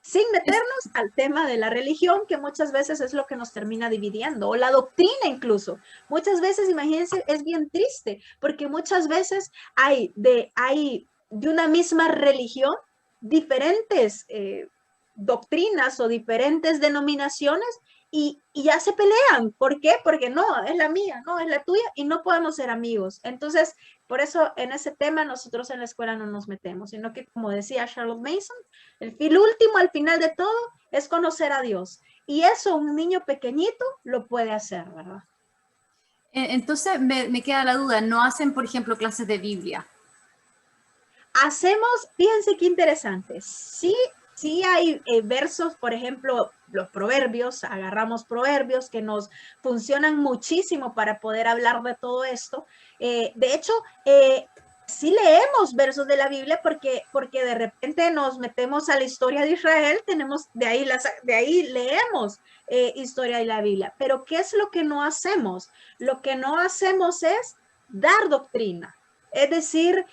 Sin meternos al tema de la religión, que muchas veces es lo que nos termina dividiendo, o la doctrina incluso. Muchas veces, imagínense, es bien triste, porque muchas veces hay de una misma religión diferentes doctrinas o diferentes denominaciones y ya se pelean. ¿Por qué? Porque no, es la mía, no, es la tuya y no podemos ser amigos. Entonces, por eso en ese tema nosotros en la escuela no nos metemos, sino que como decía Charlotte Mason, el fin último al final de todo es conocer a Dios. Y eso un niño pequeñito lo puede hacer, ¿verdad? Entonces me queda la duda, ¿no hacen, por ejemplo, clases de Biblia? Hacemos, fíjense qué interesante, sí hay versos, por ejemplo, los proverbios, agarramos proverbios que nos funcionan muchísimo para poder hablar de todo esto. De hecho, sí leemos versos de la Biblia porque de repente nos metemos a la historia de Israel, tenemos de ahí leemos historia de la Biblia. Pero ¿qué es lo que no hacemos? Lo que no hacemos es dar doctrina. Es decir,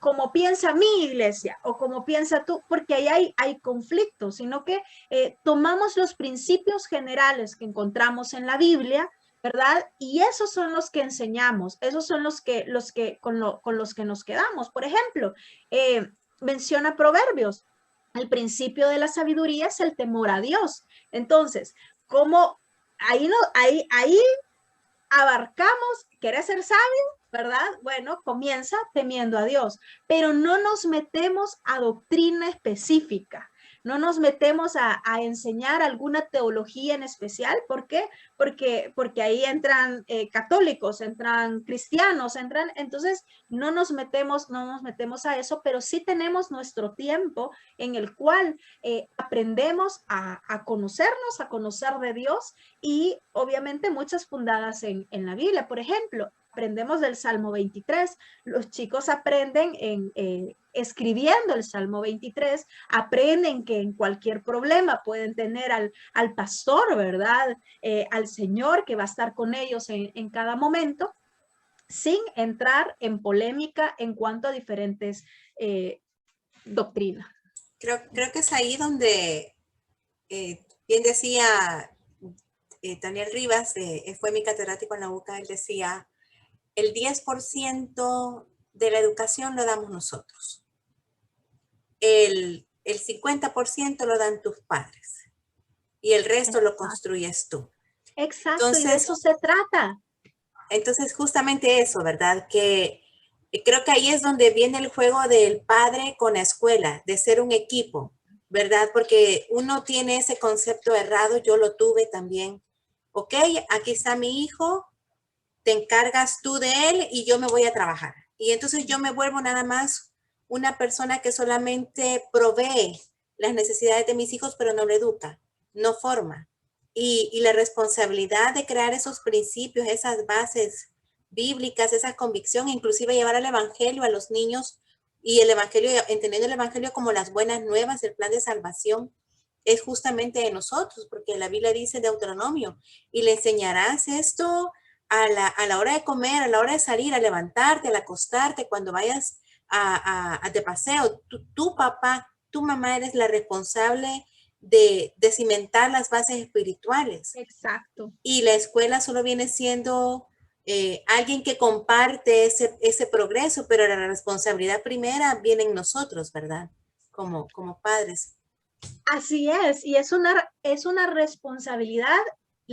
como piensa mi iglesia o como piensa tú, porque ahí hay conflictos, sino que tomamos los principios generales que encontramos en la Biblia, ¿verdad? Y esos son los que enseñamos, esos son con los que nos quedamos. Por ejemplo, menciona Proverbios. El principio de la sabiduría es el temor a Dios. Entonces, como ahí, no, ahí abarcamos, ¿querés ser sabio? ¿Verdad? Bueno, comienza temiendo a Dios, pero no nos metemos a doctrina específica, no nos metemos a enseñar alguna teología en especial. ¿Por qué? Porque ahí entran católicos, entran cristianos, entonces no nos metemos a eso, pero sí tenemos nuestro tiempo en el cual aprendemos a conocernos, a conocer de Dios y obviamente muchas fundadas en la Biblia. Por ejemplo, aprendemos del Salmo 23, los chicos aprenden escribiendo el Salmo 23, aprenden que en cualquier problema pueden tener al pastor, ¿verdad? Al Señor que va a estar con ellos en cada momento, sin entrar en polémica en cuanto a diferentes doctrinas. Creo que es ahí donde bien decía Daniel Rivas, fue mi catedrático en la UCA, él decía, el 10% de la educación lo damos nosotros. El 50% lo dan tus padres y el resto Exacto. Lo construyes tú. Exacto, entonces, y de eso se trata. Entonces, justamente eso, ¿verdad? Que creo que ahí es donde viene el juego del padre con la escuela, de ser un equipo, ¿verdad? Porque uno tiene ese concepto errado, yo lo tuve también. Ok, aquí está mi hijo, te encargas tú de él y yo me voy a trabajar. Y entonces yo me vuelvo nada más una persona que solamente provee las necesidades de mis hijos, pero no lo educa, no forma. Y la responsabilidad de crear esos principios, esas bases bíblicas, esa convicción, inclusive llevar el evangelio a los niños y el evangelio, entendiendo el evangelio como las buenas nuevas, el plan de salvación, es justamente de nosotros, porque la Biblia dice en Deuteronomio, y le enseñarás esto a la hora de comer, a la hora de salir, a levantarte, al acostarte, cuando vayas de paseo. Tu papá, tu mamá eres la responsable de cimentar las bases espirituales. Exacto. Y la escuela solo viene siendo alguien que comparte ese progreso, pero la responsabilidad primera viene en nosotros, ¿verdad? Como padres. Así es, y es una responsabilidad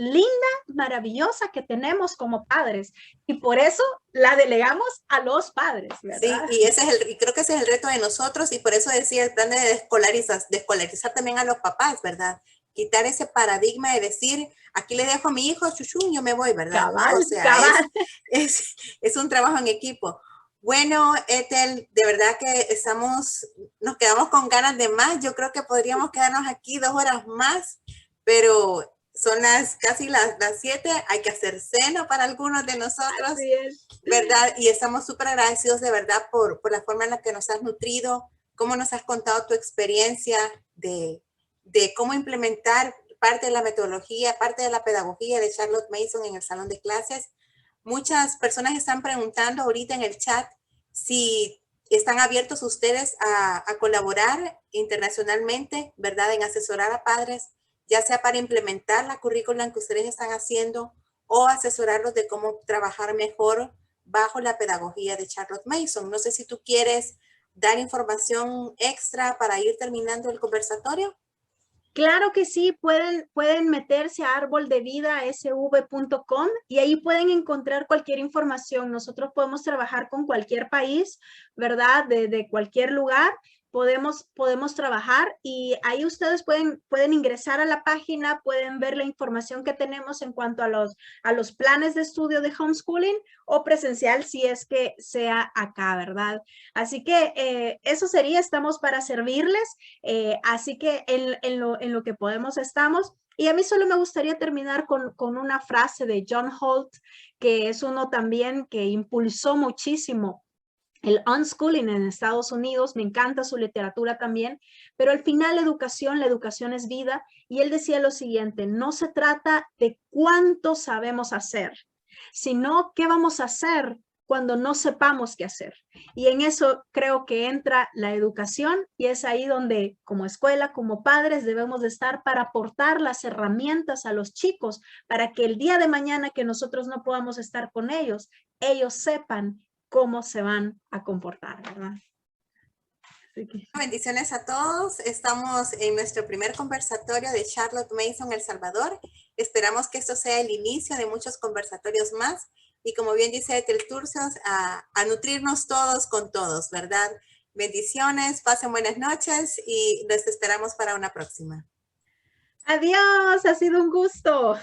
linda, maravillosa que tenemos como padres, y por eso la delegamos a los padres, ¿verdad? Sí, y creo que ese es el reto de nosotros, y por eso decía el plan de desescolarizar también a los papás, ¿verdad? Quitar ese paradigma de decir, aquí le dejo a mi hijo, chuchú, yo me voy, ¿verdad? Cabal, ¿no? O sea, cabal. Es un trabajo en equipo. Bueno, Ethel, de verdad que nos quedamos con ganas de más. Yo creo que podríamos quedarnos aquí 2 horas más, pero son casi las 7. Hay que hacer cena para algunos de nosotros, Así es. ¿verdad? Y estamos súper agradecidos de verdad por la forma en la que nos has nutrido, cómo nos has contado tu experiencia de cómo implementar parte de la metodología, parte de la pedagogía de Charlotte Mason en el salón de clases. Muchas personas están preguntando ahorita en el chat si están abiertos ustedes a colaborar internacionalmente, ¿verdad? En asesorar a padres, ya sea para implementar la currícula que ustedes están haciendo o asesorarlos de cómo trabajar mejor bajo la pedagogía de Charlotte Mason. No sé si tú quieres dar información extra para ir terminando el conversatorio? Claro que sí, pueden meterse a arboldevidasv.com y ahí pueden encontrar cualquier información. Nosotros podemos trabajar con cualquier país, ¿verdad? De cualquier lugar. Podemos trabajar y ahí ustedes pueden ingresar a la página, pueden ver la información que tenemos en cuanto a los planes de estudio de homeschooling o presencial si es que sea acá, ¿verdad? Así que eso sería, estamos para servirles. Así que en lo que podemos estamos. Y a mí solo me gustaría terminar con una frase de John Holt, que es uno también que impulsó muchísimo el unschooling en Estados Unidos. Me encanta su literatura también, pero al final la educación es vida. Y él decía lo siguiente: no se trata de cuánto sabemos hacer, sino qué vamos a hacer cuando no sepamos qué hacer. Y en eso creo que entra la educación y es ahí donde como escuela, como padres debemos de estar para aportar las herramientas a los chicos para que el día de mañana que nosotros no podamos estar con ellos, ellos sepan cómo se van a comportar, ¿verdad? Bendiciones a todos. Estamos en nuestro primer conversatorio de Charlotte Mason, El Salvador. Esperamos que esto sea el inicio de muchos conversatorios más. Y como bien dice Ethel Turcios, a nutrirnos todos con todos, ¿verdad? Bendiciones, pasen buenas noches y los esperamos para una próxima. Adiós, ha sido un gusto.